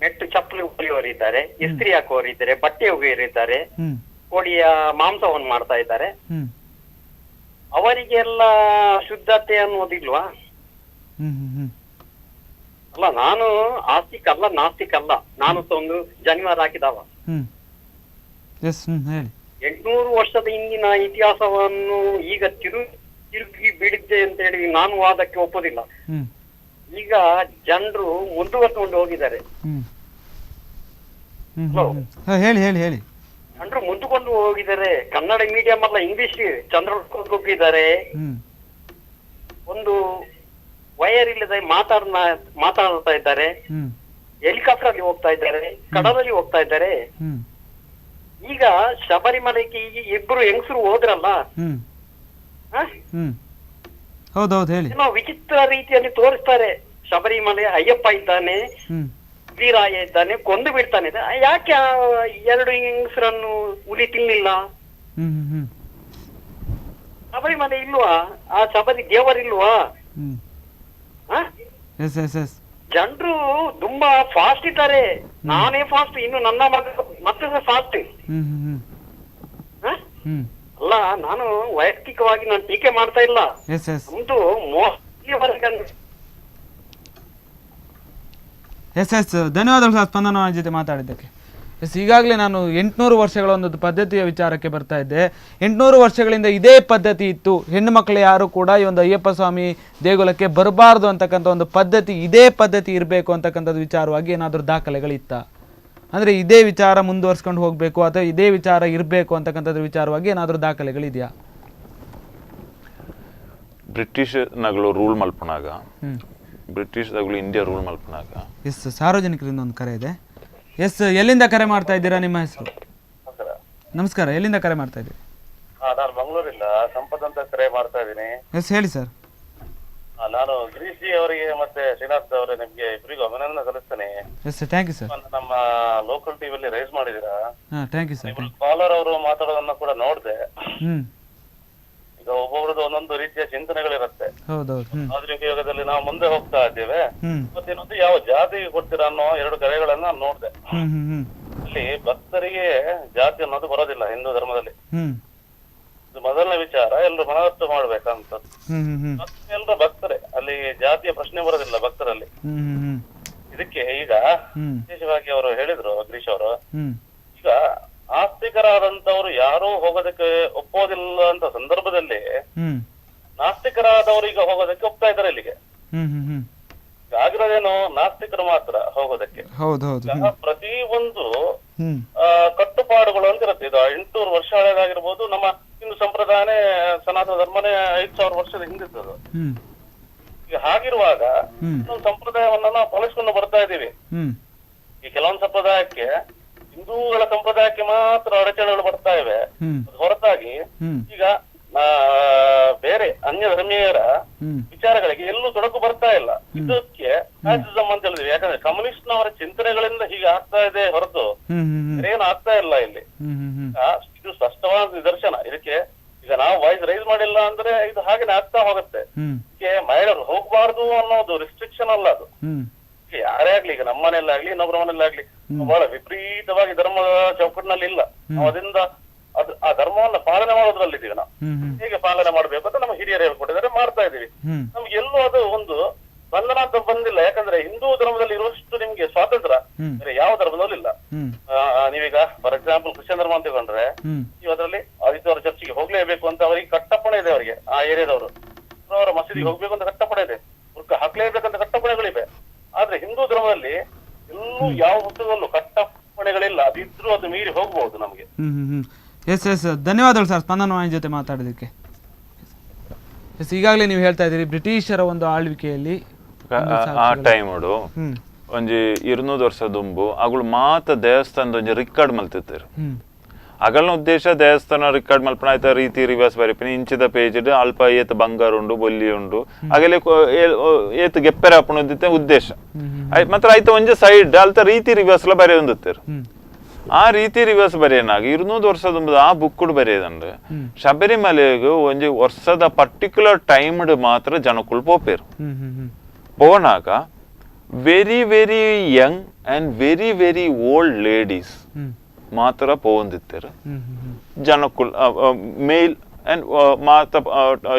ಮೆಟ್ಟು ಚಪ್ಪಲಿ ಹೊಲಿಯವರಿದ್ದಾರೆ, ಇಸ್ತ್ರಿ ಹಾಕುವವರಿದ್ದಾರೆ, ಬಟ್ಟೆ ಒಗೆಯವರಿದ್ದಾರೆ, ಕೋಳಿಯ ಮಾಂಸವನ್ನು ಮಾಡ್ತಾ ಇದ್ದಾರೆ. ಅವರಿಗೆಲ್ಲ ಶುದ್ಧತೆ ಅನ್ನೋದಿಲ್ವಾ? ಅಲ್ಲ, ನಾನು ಆಸ್ತಿಕ ಅಲ್ಲ, ನಾಸ್ತಿಕ ಅಲ್ಲ, ನಾನು ಒಂದು ಜನಿವಾರ ಹಾಕಿದವ. 800 ವರ್ಷದ ಹಿಂದಿನ ಇತಿಹಾಸವನ್ನು ಈಗ ತಿರುಗಿ ಬಿಡಿದ್ದೆ ಅಂತ ಹೇಳಿ ನಾನು ವಾದಕ್ಕೆ ಒಪ್ಪೋದಿಲ್ಲ. ಈಗ ಜನರು ಮುಂದುವರ್ಕೊಂಡು ಹೋಗಿದ್ದಾರೆ. ಹೇಳಿ ಹೇಳಿ ಹೇಳಿ. ಜನರು ಮುಂದುಕೊಂಡು ಹೋಗಿದ್ದಾರೆ. ಕನ್ನಡ ಮೀಡಿಯಂ ಅಲ್ಲ, ಇಂಗ್ಲಿಷ್ ಚಂದ್ರ ಹೋಗಿದ್ದಾರೆ. ಒಂದು ವಯರ್ ಇಲ್ಲದೆ ಮಾತಾಡ್ತಾ ಇದ್ದಾರೆ. ಹೆಲಿಕಾಪ್ಟರ್ ಅಲ್ಲಿ ಹೋಗ್ತಾ ಇದ್ದಾರೆ, ಕಡಲಲ್ಲಿ ಹೋಗ್ತಾ ಇದ್ದಾರೆ. ಈಗ ಶಬರಿಮಲೆಗೆ ಇಬ್ರು ಹೆಂಗಸರು ಹೋದ್ರಲ್ಲ, ಹೌದೌದು ಹೇಳಿ. ಏನೋ ವಿಚಿತ್ರ ರೀತಿಯಲ್ಲಿ ತೋರಿಸ್ತಾರೆ. ಶಬರಿಮಲೆ ಅಯ್ಯಪ್ಪ ಇದ್ದಾನೆ, ವೀರಾಯ ಇದ್ದಾನೆ, ಕೊಂದು ಬಿಡ್ತಾನೆ. ಯಾಕೆ ಎರಡು ಹೆಂಗಸರನ್ನು ಹುಲಿ ತಿನ್ನಿಲ್ಲ? ಶಬರಿಮಲೆ ಇಲ್ವಾ? ಆ ಶಬರಿ ದೇವರಿಲ್ವಾ? ಜನರು ತುಂಬಾ ಫಾಸ್ಟ್ ಇದ್ದಾರೆ. ನಾನೇ ಫಾಸ್ಟ್, ಇನ್ನು ನನ್ನ ಮಗ ಮತ್ತೆ ಫಾಸ್ಟ್. ಅಲ್ಲ, ನಾನು ವೈಯಕ್ತಿಕವಾಗಿ ನಾನು ಟೀಕೆ ಮಾಡ್ತಾ ಇಲ್ಲ. ನಮ್ದು ಧನ್ಯವಾದಗಳು ಸರ್, ಸ್ಪಂದನ ಜೊತೆ ಮಾತಾಡಿದ್ದಕ್ಕೆ. ಎಸ್, ಈಗಾಗಲೇ ನಾನು 800 ವರ್ಷಗಳ ಒಂದು ಪದ್ಧತಿಯ ವಿಚಾರಕ್ಕೆ ಬರ್ತಾ ಇದ್ದೆ. 800 ವರ್ಷಗಳಿಂದ ಇದೇ ಪದ್ಧತಿ ಇತ್ತು. ಹೆಣ್ಣು ಮಕ್ಕಳು ಯಾರು ಕೂಡ ಈ ಒಂದು ಅಯ್ಯಪ್ಪ ಸ್ವಾಮಿ ದೇಗುಲಕ್ಕೆ ಬರಬಾರ್ದು ಅಂತಕ್ಕಂಥ ಒಂದು ಪದ್ಧತಿ, ಇದೇ ಪದ್ಧತಿ ಇರಬೇಕು ಅಂತಕ್ಕಂಥದ್ದು ವಿಚಾರವಾಗಿ ಏನಾದರೂ ದಾಖಲೆಗಳಿತ್ತ? ಅಂದರೆ ಇದೇ ವಿಚಾರ ಮುಂದುವರ್ಸ್ಕೊಂಡು ಹೋಗಬೇಕು ಅಥವಾ ಇದೇ ವಿಚಾರ ಇರಬೇಕು ಅಂತಕ್ಕಂಥದ್ರ ವಿಚಾರವಾಗಿ ಏನಾದರೂ ದಾಖಲೆಗಳಿದೆಯಾ? ಬ್ರಿಟಿಷ್ ನಗಳು ರೂಲ್ ಮಲ್ಪನಾಗ, ಬ್ರಿಟಿಷ್ ನಗಳು ಇಂಡಿಯಾ ರೂಲ್ ಮಲ್ಪನಾಗ. ಎಸ್, ಸಾರ್ವಜನಿಕರಿಂದ ಒಂದು ಕರೆ ಇದೆ. ಎಸ್, ಎಲ್ಲಿಂದ ಕರೆ ಮಾಡ್ತಾ ಇದ್ದೀರಾ? ನಿಮ್ಮ ಹೆಸರು? ನಮಸ್ಕಾರ, ಎಲ್ಲಿಂದ ಕರೆ ಮಾಡ್ತಾ ಇದ್ದೀರಿ? ನಾನು ಮಂಗಳೂರಿಂದ ಸಂಪತ್ ಅಂತ ಕರೆ ಮಾಡ್ತಾ ಇದ್ದೀನಿ. ಎಸ್, ಹೇಳಿ ಸರ್. ನಾನು ಗಿರೀಶ್ ಜಿ ಅವರಿಗೆ ಮತ್ತೆ ಶ್ರೀನಾಥ್ ಅವರೇ ನಿಮ್ಗೆ ಇಬ್ಬರಿಗೂ ಅಭಿನಂದನೆ ಸಲ್ಲಿಸ್ತೇನೆ. Yes, thank you sir. ನಮ್ಮ ಲೋಕಲ್ ಟಿವಿಯಲ್ಲಿ ರೈಸ್ ಮಾಡಿದೀರಾ. ಹಾಂ, ಥ್ಯಾಂಕ್ ಯು ಸರ್. ಕಾಲರ್ ಅವರು ಮಾತಾಡೋದನ್ನ ಕೂಡ ನೋಡಿದೆ. ಹ್ಞೂ, ಈಗ ಒಬ್ಬೊಬ್ರದ್ದು ಒಂದೊಂದು ರೀತಿಯ ಚಿಂತನೆಗಳಿರುತ್ತೆ. ಹೌದೌದು. ಆಧುನಿಕ ಯುಗದಲ್ಲಿ ನಾವು ಮುಂದೆ ಹೋಗ್ತಾ ಇದ್ದೇವೆ. ಹ್ಞೂ ಮತ್ತಿನ್ನೊಂದು ಯಾವ ಜಾತಿಗೆ ಕೊಡ್ತೀರಾ ಅನ್ನೋ 2 ಕರೆಗಳನ್ನ ನೋಡಿದೆ. ಹ್ಞೂ ಹ್ಞೂ ಹ್ಞೂ ಅಲ್ಲಿ ಭಕ್ತರಿಗೆ ಜಾತಿ ಅನ್ನೋದು ಬರೋದಿಲ್ಲ ಹಿಂದೂ ಧರ್ಮದಲ್ಲಿ. ಹ್ಞೂ ಇದು ಮೊದಲನೇ ವಿಚಾರ, ಎಲ್ಲರೂ ಮನವತ್ತು ಮಾಡ್ಬೇಕಂತ. ಹ್ಞೂ ಹ್ಞೂ ಎಲ್ಲರೂ ಭಕ್ತರೇ, ಅಲ್ಲಿ ಜಾತಿಯ ಪ್ರಶ್ನೆ ಬರೋದಿಲ್ಲ ಭಕ್ತರಲ್ಲಿ. ಹ್ಞೂ ಹ್ಞೂ ಇದಕ್ಕೆ ಈಗ ಹ್ಞೂ ವಿಶೇಷವಾಗಿ ಅವರು ಹೇಳಿದ್ರು, ಗಿರೀಶ್ ಅವರು, ಹ್ಞೂ ಈಗ ಆಸ್ತಿಕರಾದಂತವ್ರು ಯಾರೂ ಹೋಗೋದಕ್ಕೆ ಒಪ್ಪೋದಿಲ್ಲ ಅಂತ ಸಂದರ್ಭದಲ್ಲಿ ಹ್ಞೂ ನಾಸ್ತಿಕರಾದವರು ಈಗ ಹೋಗೋದಕ್ಕೆ ಒಪ್ತಾ ಇದ್ದಾರೆ ಇಲ್ಲಿಗೆ. ಹ್ಞೂ ಹ್ಞೂ ಹ್ಞೂ ಆಗಿರೋದೇನು ನಾಸ್ತಿಕರು ಮಾತ್ರ ಹೋಗೋದಕ್ಕೆ. ಹೌದು ಹೌದು. ಪ್ರತಿ ಒಂದು ಹ್ಞೂ ಕಟ್ಟುಪಾಡುಗಳು ಅಂತ ಇರುತ್ತೆ. ಇದು 800 ವರ್ಷ ಹಳೆಯದಾಗಿರ್ಬೋದು. ನಮ್ಮ ಹಿಂದೂ ಸಂಪ್ರದಾಯನೇ, ಸನಾತನ ಧರ್ಮನೇ 5000 ವರ್ಷದ ಹಿಂದಿದ್ದದು. ಹ್ಞೂ ಈಗ ಹಾಗಿರುವಾಗ ಹ್ಮ್. ಒಂದು ಸಂಪ್ರದಾಯವನ್ನ ನಾವು ಪಾಲಿಸ್ಕೊಂಡು ಬರ್ತಾ ಇದ್ದೀವಿ. ಹ್ಞೂ ಈ ಕೆಲವೊಂದು ಸಂಪ್ರದಾಯಕ್ಕೆ, ಹಿಂದೂಗಳ ಸಂಪ್ರದಾಯಕ್ಕೆ ಮಾತ್ರ ಅಡಚಣೆಗಳು ಬರ್ತಾ ಇವೆ. ಹ್ಞೂ ಅದು ಹೊರತಾಗಿ ಹ್ಞೂ ಈಗ ಬೇರೆ ಅನ್ಯ ಧರ್ಮೀಯರ ಹ್ಞೂ ವಿಚಾರಗಳಿಗೆ ಎಲ್ಲೂ ತೊಡಕು ಬರ್ತಾ ಇಲ್ಲ. ಇದಕ್ಕೆ ಫ್ಯಾಸಿಸಂ ಅಂತ ಹೇಳಿದ್ವಿ. ಯಾಕಂದ್ರೆ ಕಮ್ಯುನಿಸ್ಟ್ನವರ ಚಿಂತನೆಗಳಿಂದ ಹೀಗೆ ಆಗ್ತಾ ಇದೆ ಹೊರತು ಹ್ಞೂ ಹ್ಞೂ ಏನು ಆಗ್ತಾ ಇಲ್ಲ ಇಲ್ಲಿ. ಹ್ಞೂ ಹ್ಞೂ ಇದು ಸ್ಪಷ್ಟವಾದ ನಿದರ್ಶನ. ಇದಕ್ಕೆ ಈಗ ನಾವು ವಾಯ್ಸ್ ರೈಸ್ ಮಾಡಿಲ್ಲ ಅಂದ್ರೆ ಇದು ಹಾಗೇನೆ ಆಗ್ತಾ ಹೋಗುತ್ತೆ. ಹ್ಞೂ ಇದಕ್ಕೆ ಮಹಿಳೆಯರು ಹೋಗ್ಬಾರ್ದು ಅನ್ನೋದು ರಿಸ್ಟ್ರಿಕ್ಷನ್ ಅಲ್ಲ ಅದು. ಹ್ಞೂ ಯಾರೇ ಆಗ್ಲಿ, ಈಗ ನಮ್ಮ ಮನೆಯಲ್ಲಾಗ್ಲಿ ಇನ್ನೊಬ್ಬರ ಮನೆಯಲ್ಲಾಗ್ಲಿ ಬಹಳ ವಿಪರೀತವಾಗಿ ಧರ್ಮದ ಚೌಕಟ್ಟಿನಲ್ಲಿ ಇಲ್ಲ. ನಾವು ಅದರಿಂದ ಆ ಧರ್ಮವನ್ನ ಪಾಲನೆ ಮಾಡೋದ್ರಲ್ಲಿದ್ದೀವಿ. ನಾವು ಹ್ಞೂ ಹೇಗೆ ಪಾಲನೆ ಮಾಡ್ಬೇಕು ಅಂತ ನಮ್ಮ ಹಿರಿಯರು ಹೇಳ್ಕೊಟ್ಟಿದ್ದಾರೆ, ಮಾಡ್ತಾ ಇದೀವಿ. ಹ್ಞೂ ನಮ್ಗೆ ಎಲ್ಲೂ ಅದು ಒಂದು ಬಂಧನ ಅಂತ ಬಂದಿಲ್ಲ. ಯಾಕಂದ್ರೆ ಹಿಂದೂ ಧರ್ಮದಲ್ಲಿ ಇರುವಷ್ಟು ನಿಮ್ಗೆ ಸ್ವಾತಂತ್ರ್ಯ ಹ್ಮ್. ಬೇರೆ ಯಾವ ಧರ್ಮದಲ್ಲಿ ಇಲ್ಲ. ಹ್ಮ್ ನೀವೀಗ ಫಾರ್ ಎಕ್ಸಾಂಪಲ್ ಕ್ರಿಶ್ಚಿಯನ್ ಧರ್ಮ ಅಂತ ತಗೊಂಡ್ರೆ, ಹ್ಮ್ ನೀವು ಅದರಲ್ಲಿ ಆದಿತ್ಯವಾರ ಚರ್ಚಿಗೆ ಹೋಗ್ಲೇಬೇಕು ಅಂತ ಅವರಿಗೆ ಕಟ್ಟಪ್ಪಣೆ ಇದೆ. ಅವರಿಗೆ ಆ ಏರಿಯಾದವರು ಅವರ ಮಸೀದಿಗೆ ಹೋಗ್ಬೇಕು ಅಂತ ಕಟ್ಟಪ್ಪಣೆ ಇದೆ, ಬುರ್ಕ ಹಾಕ್ಲೇಬೇಕಂತ ಕಟ್ಟಪ್ಪಣೆಗಳಿವೆ. ಆದ್ರೆ ಹಿಂದೂ ಧರ್ಮದಲ್ಲಿ ಎಲ್ಲೂ ಯಾವ ಪುಸ್ತಕದಲ್ಲೂ ಕಟ್ಟಪ್ಪಣೆಗಳಿಲ್ಲ. ಅದಿದ್ರು ಅದು ಮೀರಿ ಹೋಗ್ಬಹುದು ನಮ್ಗೆ. ಎಸ್ ಎಸ್ ಧನ್ಯವಾದಗಳು ಸರ್ ಸ್ಪಂದನವಾಣಿ ಜೊತೆ ಮಾತಾಡೋದಕ್ಕೆ. ಎಸ್, ಈಗಾಗಲೇ ನೀವು ಹೇಳ್ತಾ ಇದ್ದೀರಿ ಬ್ರಿಟಿಷರ ಒಂದು ಆಳ್ವಿಕೆಯಲ್ಲಿ ಆ ಟೈಮಡು ಹ್ಮ್ ಒಂಜಿ 200 ವರ್ಷ ದುಂಬು ಅಗಳು ಮಾತ ದೇವಸ್ಥಾನದ ಒಂಜಿ ರಿಕಾರ್ಡ್ ಮಲ್ತಿತ್ತೇರು. ಹ್ಮ್ ಅಗಲ್ನ ಉದ್ದೇಶ ದೇವಸ್ಥಾನ ರಿಕಾರ್ಡ್ ಮಲ್ಪನ ಆಯ್ತ ರೀತಿ ರಿವರ್ಸ್ ಬರಿಪಿನ ಇಂಚಿದ ಪೇಜ್ ಅಲ್ಪ ಏತ್ ಬಂಗಾರ ಉಂಡು ಬೊಲ್ಲಿ ಉಂಡು ಅಗಲೆ ಏತ್ ಗೆಪ್ಪೆರ ಹಾಪುಣದಿತ್ತೆ ಉದ್ದೇಶ. ಮಾತ್ರ ಆಯ್ತ ಒಂಜಿ ಸೈಡ್ ಅಲ್ತ ರೀತಿ ರಿವರ್ಸ್ ಲ ಬರೆಯ ಒಂದಿತ್ತೇರು. ಆ ರೀತಿ ರಿವರ್ಸ್ ಬರೆಯನಾಗ 200 ವರ್ಷದ ಆ ಬುಕ್ಕುಡು ಬರೆಯದಂದ್ರೆ ಶಬರಿಮಲೆಗೆ ಒಂಜಿ ವರ್ಷದ ಪರ್ಟಿಕ್ಯುಲರ್ ಟೈಮ್ಡ್ ಮಾತ್ರ ಜನಕ್ಕುಳು ಪೋಪೇರು. ಪೋನಾಗ very very young and very very old ladies ಮಾತ್ರ ಪೋಂದಿತ್ತೇರು. ಜನಕ್ಕುಲ್ ಮೇಲ್ ಅಂಡ್ ಮಾತ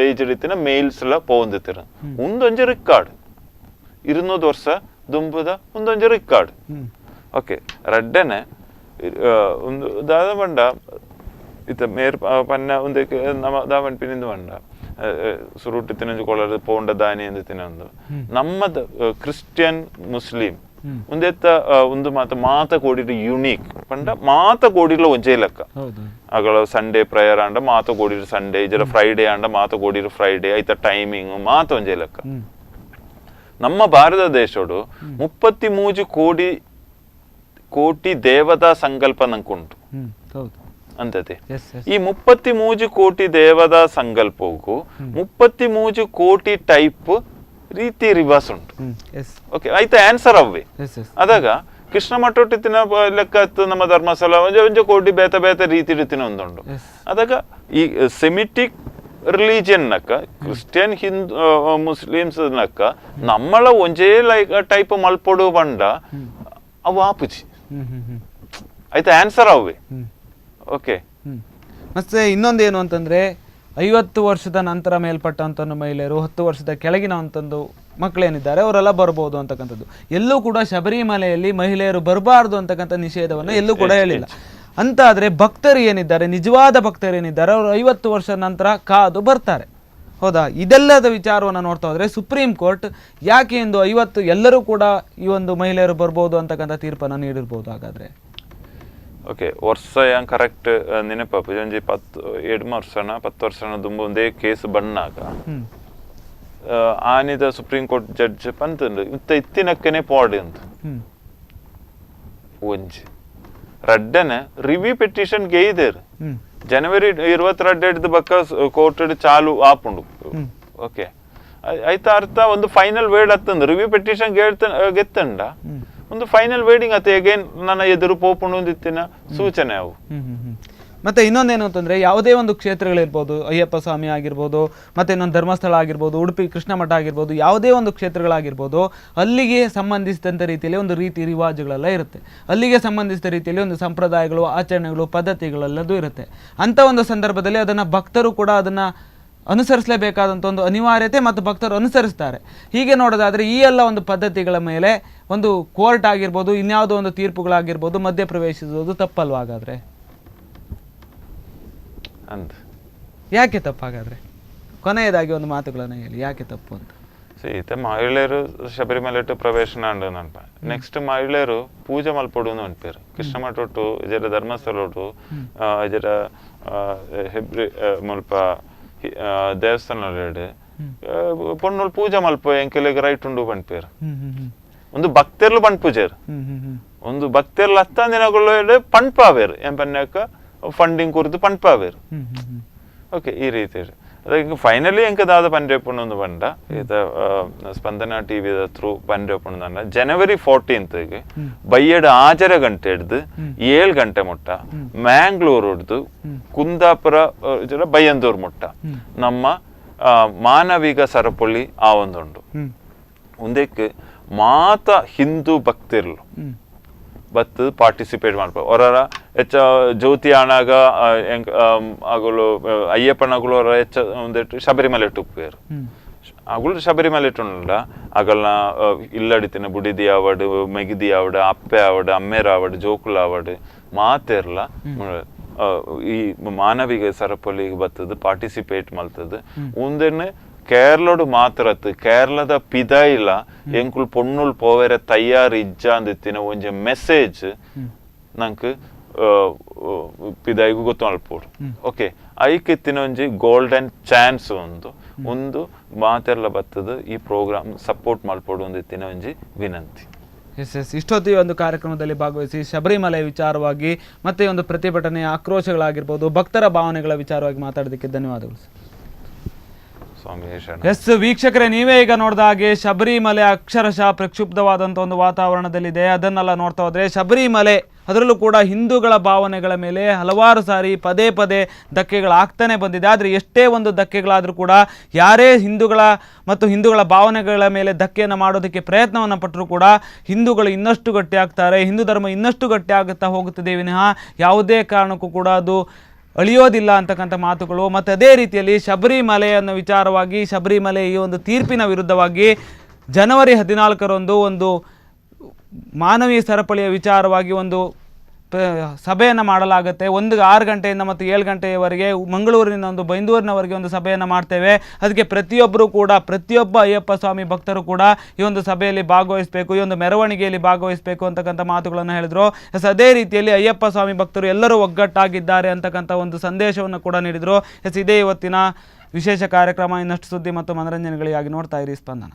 ಏಜ್ ರೀತಿನ ಮೇಲ್ಸ್ ಲ ಪೋಂದಿತ್ತೇರು. ಒಂದೊಂಜಿ ರಿಕಾರ್ಡ್ 200 ವರ್ಷ ದುಂಬುದ ಒಂದೊಂಜಿ ರಿಕಾರ್ಡ್. ಓಕೆ ರಡ್ಡನೆ ಒಂದು ದಾದ ಬಂಡ ಇತ್ತ ಮೇರ್ ಪನ್ನ ಒಂದೇ ನಮ್ಮ ದಾವಣ್ ಪಿನಿಂದ ಬಂಡ ಸುರುಟ್ಟು ತಿನ್ನೊಂದು ಕೊಳದ ಪೋಂಡ ದಾನಿ ಎಂದು ತಿನ್ನೊಂದು ನಮ್ಮದ ಕ್ರಿಶ್ಚಿಯನ್ ಮುಸ್ಲಿಂ ಒಂದೆತ್ತ ಒಂದು ಮಾತ ಕೋಡಿರು ಯುನೀಕ್ ಪಂಡ ಮಾತ ಕೋಡಿರ್ಲ ಒಂಜೇ ಲೆಕ್ಕ ಅಗಳ ಸಂಡೇ ಪ್ರೇಯರ್ ಅಂಡ ಮಾತ ಕೋಡಿರು ಸಂಡೇ ಇದರ ಫ್ರೈಡೇ ಅಂಡ ಮಾತ ಕೋಡಿರು ಫ್ರೈಡೇ ಐತ ಟೈಮಿಂಗ್ ಮಾತ ಒಂಜೇ ಲೆಕ್ಕ. ನಮ್ಮ ಭಾರತ ದೇಶಡು 33 ಕೋಟಿ ದೇವತಾ ಸಂಕಲ್ಪ ನಂಕುಂಟು ಅಂತದೆ. ಈ 33 ಕೋಟಿ ದೇವತಾ ಸಂಕಲ್ಪಕ್ಕೂ 33 ಕೋಟಿ ಟೈಪ್ ರೀತಿ ರಿವಾಸ್ ಉಂಟು. ಓಕೆ ಆಯ್ತಾ ಆನ್ಸರ್ ಅವೇ ಅದಾಗ ಕೃಷ್ಣ ಮಠೊಟ್ಟಿನ ಲೆಕ್ಕ ನಮ್ಮ ಧರ್ಮಸ್ಥಳ ಒಂಜ ಕೋಟಿ ಬೇತ ಬೇತ ರೀತಿ ರೀತಿನ ಒಂದುಂಡು. ಅದಾಗ ಈ ಸೆಮಿಟಿಕ್ ರಿಲಿಜಿಯನ್ ನಕ್ಕ ಕ್ರಿಶ್ಚಿಯನ್ ಹಿಂದೂ ಮುಸ್ಲಿಮ್ಸ್ ನಕ್ಕ ನಮ್ಮಳ ಒಂಜೇ ಲೈಕ್ ಟೈಪ್ ಮಲ್ಪೊಡು ಬಂಡ ಅವು ಆಪುಜಿ ಆಯ್ತಾ ಆನ್ಸರ್ ಅವೇ. ಓಕೆ ಮತ್ತೆ ಇನ್ನೊಂದೇನು ಅಂತಂದ್ರೆ 50 ವರ್ಷದ ನಂತರ ಮೇಲ್ಪಟ್ಟಂಥ ಮಹಿಳೆಯರು, 10 ವರ್ಷದ ಕೆಳಗಿನ ಅಂತಂದು ಮಕ್ಕಳೇನಿದ್ದಾರೆ ಅವರೆಲ್ಲ ಬರ್ಬೋದು ಅಂತಕ್ಕಂಥದ್ದು. ಎಲ್ಲೂ ಕೂಡ ಶಬರಿಮಲೆಯಲ್ಲಿ ಮಹಿಳೆಯರು ಬರಬಾರ್ದು ಅಂತಕ್ಕಂಥ ನಿಷೇಧವನ್ನು ಎಲ್ಲೂ ಕೂಡ ಹೇಳಿಲ್ಲ. ಅಂತಾದರೆ ಭಕ್ತರು ಏನಿದ್ದಾರೆ, ನಿಜವಾದ ಭಕ್ತರು ಏನಿದ್ದಾರೆ, ಅವರು 50 ವರ್ಷದ ನಂತರ ಕಾದು ಬರ್ತಾರೆ. ಹೌದಾ? ಇದೆಲ್ಲದ ವಿಚಾರವನ್ನು ನೋಡ್ತಾ ಹೋದರೆ ಸುಪ್ರೀಂ ಕೋರ್ಟ್ ಯಾಕೆ ಎಂದು 50 ಎಲ್ಲರೂ ಕೂಡ ಈ ಒಂದು ಮಹಿಳೆಯರು ಬರ್ಬೋದು ಅಂತಕ್ಕಂಥ ತೀರ್ಪನ್ನು ನೀಡಿರ್ಬೋದು. ಹಾಗಾದರೆ ಓಕೆ, ವರ್ಷ ಏನು ಕರೆಕ್ಟ್ ನೆನಪಾಪ ಒಂಜಿ 10 ವರ್ಷನ ದುಂಬ ಒಂದೇ ಕೇಸ್ ಬಣ್ಣಾಗ ಆನಿದ ಸುಪ್ರೀಂ ಕೋರ್ಟ್ ಜಡ್ಜ್ ಪಂತಂಡು ಇತ್ತಿನಕ್ಕನೆ ಪಾಡಿ ಅಂತ ಒಂಜಿ ರಡ್ಡನ ರಿವ್ಯೂ ಪೆಟಿಷನ್ ಗೇಯ್ದೇರು ಜನವರಿ 22 ಬಕ್ಕ ಕೋರ್ಟ್ ಚಾಲು ಆಪುಂಡು. ಓಕೆ, ಐತ ಅರ್ಥ ಒಂದು ಫೈನಲ್ ವೇರ್ಡ್ ಹತ್ತಂದು ರಿವ್ಯೂ ಪೆಟಿಷನ್ ಗೆತ್ತಂಡ ಒಂದು ಫೈನಲ್ ವೇರ್ಡಿಂಗ್ ಅತ್ತೆ ಅಗೇನ್ ನನ್ನ ಎದುರು ಪೋಪುಂಡು ಒಂದಿತ್ತಿನ ಸೂಚನೆ ಅವು. ಮತ್ತು ಇನ್ನೊಂದೇನು ಅಂತಂದರೆ, ಯಾವುದೇ ಒಂದು ಕ್ಷೇತ್ರಗಳಿರ್ಬೋದು, ಅಯ್ಯಪ್ಪ ಸ್ವಾಮಿ ಆಗಿರ್ಬೋದು, ಮತ್ತು ಇನ್ನೊಂದು ಧರ್ಮಸ್ಥಳ ಆಗಿರ್ಬೋದು, ಉಡುಪಿ ಕೃಷ್ಣ ಮಠ ಆಗಿರ್ಬೋದು, ಯಾವುದೇ ಒಂದು ಕ್ಷೇತ್ರಗಳಾಗಿರ್ಬೋದು, ಅಲ್ಲಿಗೆ ಸಂಬಂಧಿಸಿದಂಥ ರೀತಿಯಲ್ಲಿ ಒಂದು ರೀತಿ ರಿವಾಜುಗಳೆಲ್ಲ ಇರುತ್ತೆ. ಅಲ್ಲಿಗೆ ಸಂಬಂಧಿಸಿದ ರೀತಿಯಲ್ಲಿ ಒಂದು ಸಂಪ್ರದಾಯಗಳು, ಆಚರಣೆಗಳು, ಪದ್ಧತಿಗಳೆಲ್ಲದೂ ಇರುತ್ತೆ. ಅಂಥ ಒಂದು ಸಂದರ್ಭದಲ್ಲಿ ಅದನ್ನು ಭಕ್ತರು ಕೂಡ ಅದನ್ನು ಅನುಸರಿಸಲೇಬೇಕಾದಂಥ ಒಂದು ಅನಿವಾರ್ಯತೆ ಮತ್ತು ಭಕ್ತರು ಅನುಸರಿಸ್ತಾರೆ. ಹೀಗೆ ನೋಡೋದಾದರೆ ಈ ಎಲ್ಲ ಒಂದು ಪದ್ಧತಿಗಳ ಮೇಲೆ ಒಂದು ಕೋರ್ಟ್ ಆಗಿರ್ಬೋದು, ಇನ್ಯಾವುದೋ ಒಂದು ತೀರ್ಪುಗಳಾಗಿರ್ಬೋದು ಮಧ್ಯಪ್ರವೇಶಿಸೋದು ತಪ್ಪಲ್ವ? ಹಾಗಾದರೆ ಅಂತ ಯಾಕೆ ತಪ್ಪು? ಹಾಗಾದರೆ ಕೊನೆಯದಾಗಿ ಒಂದು ಮಾತುಗಳನ್ನು ಹೇಳಿ, ಯಾಕೆ ತಪ್ಪು ಅಂತ. ಈತ ಮಹಿಳೆಯರು ಶಬರಿಮಲೆ ಪ್ರವೇಶನ ಅಂಡನಪ. ನೆಕ್ಸ್ಟ್ ಮಹಿಳೆಯರು ಪೂಜೆ ಮಲ್ಪಡು ಅನ್ಪೇರು ಕೃಷ್ಣ ಮಠ ಒಟ್ಟು ಇದರ ಧರ್ಮಸ್ಥಳ ಒಟ್ಟು ಇದರ ಹೆಬ್ರಿ ಮುಲ್ಪ ದೇವಸ್ಥಾನ ಪೊಣ್ಣು ಪೂಜೆ ಮಲ್ಪ ಎಂಕೆಲೆಗೆ ರೈಟ್ ಉಂಡು ಪಂಪೇರು. ಒಂದು ಭಕ್ತರ್ಲು ಪಣ್ ಪೂಜೆರು, ಒಂದು ಭಕ್ತರ್ಲು 10 ದಿನಗಳು ಪಣ್ಪಾವೇರು ಏನ್ ಪನ್ಯಾಕ ಫಂಡಿಂಗ್ ಕುರಿತು ಪಣ್ಪಾವೇರು. ಓಕೆ, ಈ ರೀತಿ ಅದಕ್ಕೆ ಫೈನಲಿ ಎಂಕದಾದ ಪಂಡ್ರೆಪುಣ್ಣೊಂದು ಬಂಡ ಇದು ಸ್ಪಂದನ ಟಿವಿ ಥ್ರೂ ಪಂಡ್ರೆಪುಣ್ಣದ ಜನವರಿ 14ಗೆ ಬೈಯಡ 6 ಗಂಟೆ ಹಿಡ್ದು 7 ಗಂಟೆ ಮುಟ್ಟ ಮ್ಯಾಂಗ್ಳೂರ್ ಹಿಡ್ದು ಕುಂದಾಪುರ ಬೈಯಂದೂರ್ ಮುಟ್ಟ ನಮ್ಮ ಮಾನವಿಗ ಸರಪುಳ್ಳಿ ಆ ಒಂದುಂಡು ಒಂದಕ್ಕೆ ಮಾತ ಹಿಂದೂ ಭಕ್ತಿರ್ಲು ಬತ್ತು ಪಾರ್ಟಿಸಿಪೇಟ್ ಮಾಡ್ಬೋದು. ಅವರ ಹೆಚ್ಚ ಜ್ಯೋತಿ ಆಣಾಗ ಆಗಲು ಅಯ್ಯಪ್ಪನಗಳು ಅವರ ಹೆಚ್ಚ ಒಂದಿಟ್ಟು ಶಬರಿಮಲೆ ಟುಪ್ಪೇರು ಅಗಳು ಶಬರಿಮಲೆ ಇಟ್ಟುಂಡ ಆಗಲ್ನ ಇಲ್ಲಡಿತಿನ ಬುಡಿದಿ ಆವಡು ಮೆಗಿದಿ ಆವಡು ಅಪ್ಪೆ ಆವಡು ಅಮ್ಮೇರ ಆವಡು ಜೋಕುಲ ಆವಡು ಮಾತೆರ್ಲ ಈ ಮಾನವಿಗೆ ಸರಪಳಿಗೆ ಬರ್ತದ ಪಾರ್ಟಿಸಿಪೇಟ್ ಮಲ್ತದ ಒಂದೇನು ಕೇರಳಡು ಮಾತ್ರತ್ ಕೇರಳದ ಪಿದ ಇಲ್ಲ ಎಂಕುಲ್ ಪೊಣ್ಣುಲ್ ಪೋವೆರ ತಯ್ಯಾರು ಇಜ್ಜ ಅಂದಿತ್ತಿನ ಒಂಜ ಮೆಸೇಜ್ ನಂಗೆ ಪಿದಾಯಿಗೂ ಗೊತ್ತು ಮಲ್ಪೋಡು. ಓಕೆ, ಐಕಿತ್ತಿನ ಒಂಜಿ ಗೋಲ್ಡನ್ ಚಾನ್ಸ್ ಒಂದು ಮಾತೆರ್ಲ ಬತ್ತದ ಈ ಪ್ರೋಗ್ರಾಮ್ ಸಪೋರ್ಟ್ ಮಲ್ಪೋಡು ಒಂದಿತ್ತಿನ ಒಂಜಿ ವಿನಂತಿ. ಎಸ್ ಇಷ್ಟೊತ್ತು ಈ ಒಂದು ಕಾರ್ಯಕ್ರಮದಲ್ಲಿ ಭಾಗವಹಿಸಿ ಶಬರಿಮಲೆ ವಿಚಾರವಾಗಿ ಮತ್ತೆ ಒಂದು ಪ್ರತಿಭಟನೆ ಆಕ್ರೋಶಗಳಾಗಿರ್ಬೋದು, ಭಕ್ತರ ಭಾವನೆಗಳ ವಿಚಾರವಾಗಿ ಮಾತಾಡೋದಕ್ಕೆ ಧನ್ಯವಾದಗಳು. ಎಸ್ ವೀಕ್ಷಕರೇ, ನೀವೇ ಈಗ ನೋಡಿದ ಹಾಗೆ ಶಬರಿಮಲೆ ಅಕ್ಷರಶಃ ಪ್ರಕ್ಷುಬ್ಧವಾದಂಥ ಒಂದು ವಾತಾವರಣದಲ್ಲಿದೆ. ಅದನ್ನೆಲ್ಲ ನೋಡ್ತಾ ಹೋದರೆ ಶಬರಿಮಲೆ ಅದರಲ್ಲೂ ಕೂಡ ಹಿಂದೂಗಳ ಭಾವನೆಗಳ ಮೇಲೆ ಹಲವಾರು ಸಾರಿ ಪದೇ ಪದೇ ಧಕ್ಕೆಗಳಾಗ್ತಾನೆ ಬಂದಿದೆ. ಆದರೆ ಎಷ್ಟೇ ಒಂದು ಧಕ್ಕೆಗಳಾದರೂ ಕೂಡ ಯಾರೇ ಹಿಂದೂಗಳ ಭಾವನೆಗಳ ಮೇಲೆ ಧಕ್ಕೆಯನ್ನು ಮಾಡೋದಕ್ಕೆ ಪ್ರಯತ್ನವನ್ನು ಪಟ್ಟರೂ ಕೂಡ ಹಿಂದೂಗಳು ಇನ್ನಷ್ಟು ಗಟ್ಟಿಯಾಗ್ತಾರೆ, ಹಿಂದೂ ಧರ್ಮ ಇನ್ನಷ್ಟು ಗಟ್ಟಿಯಾಗುತ್ತಾ ಹೋಗುತ್ತದೆ ವಿನಃ ಯಾವುದೇ ಕಾರಣಕ್ಕೂ ಕೂಡ ಅದು ಅಳಿಯೋದಿಲ್ಲ ಅಂತಕ್ಕಂಥ ಮಾತುಗಳು. ಮತ್ತು ಅದೇ ರೀತಿಯಲ್ಲಿ ಶಬರಿಮಲೆ ಅನ್ನೋ ವಿಚಾರವಾಗಿ ಶಬರಿಮಲೆ ಈ ಒಂದು ತೀರ್ಪಿನ ವಿರುದ್ಧವಾಗಿ ಜನವರಿ 14ರಂದು ಒಂದು ಮಾನವೀಯ ಸರಪಳಿಯ ವಿಚಾರವಾಗಿ ಒಂದು ಸಭೆಯನ್ನು ಮಾಡಲಾಗುತ್ತೆ. 6 ಗಂಟೆಯಿಂದ ಮತ್ತು 7 ಗಂಟೆಯವರೆಗೆ ಮಂಗಳೂರಿನ ಒಂದು ಬೈಂದೂರಿನವರೆಗೆ ಒಂದು ಸಭೆಯನ್ನು ಮಾಡ್ತೇವೆ. ಅದಕ್ಕೆ ಪ್ರತಿಯೊಬ್ಬ ಅಯ್ಯಪ್ಪ ಸ್ವಾಮಿ ಭಕ್ತರು ಕೂಡ ಈ ಒಂದು ಸಭೆಯಲ್ಲಿ ಭಾಗವಹಿಸಬೇಕು, ಈ ಒಂದು ಮೆರವಣಿಗೆಯಲ್ಲಿ ಭಾಗವಹಿಸಬೇಕು ಅಂತಕ್ಕಂಥ ಮಾತುಗಳನ್ನು ಹೇಳಿದರು. ಅದೇ ರೀತಿಯಲ್ಲಿ ಅಯ್ಯಪ್ಪ ಸ್ವಾಮಿ ಭಕ್ತರು ಎಲ್ಲರೂ ಒಗ್ಗಟ್ಟಾಗಿದ್ದಾರೆ ಅಂತಕ್ಕಂಥ ಒಂದು ಸಂದೇಶವನ್ನು ಕೂಡ ನೀಡಿದರು. ಇದೇ ಇವತ್ತಿನ ವಿಶೇಷ ಕಾರ್ಯಕ್ರಮ. ಇನ್ನಷ್ಟು ಸುದ್ದಿ ಮತ್ತು ಮನರಂಜನೆಗಳಿಗಾಗಿ ನೋಡ್ತಾ ಇರಿ ಸ್ಪಂದನ.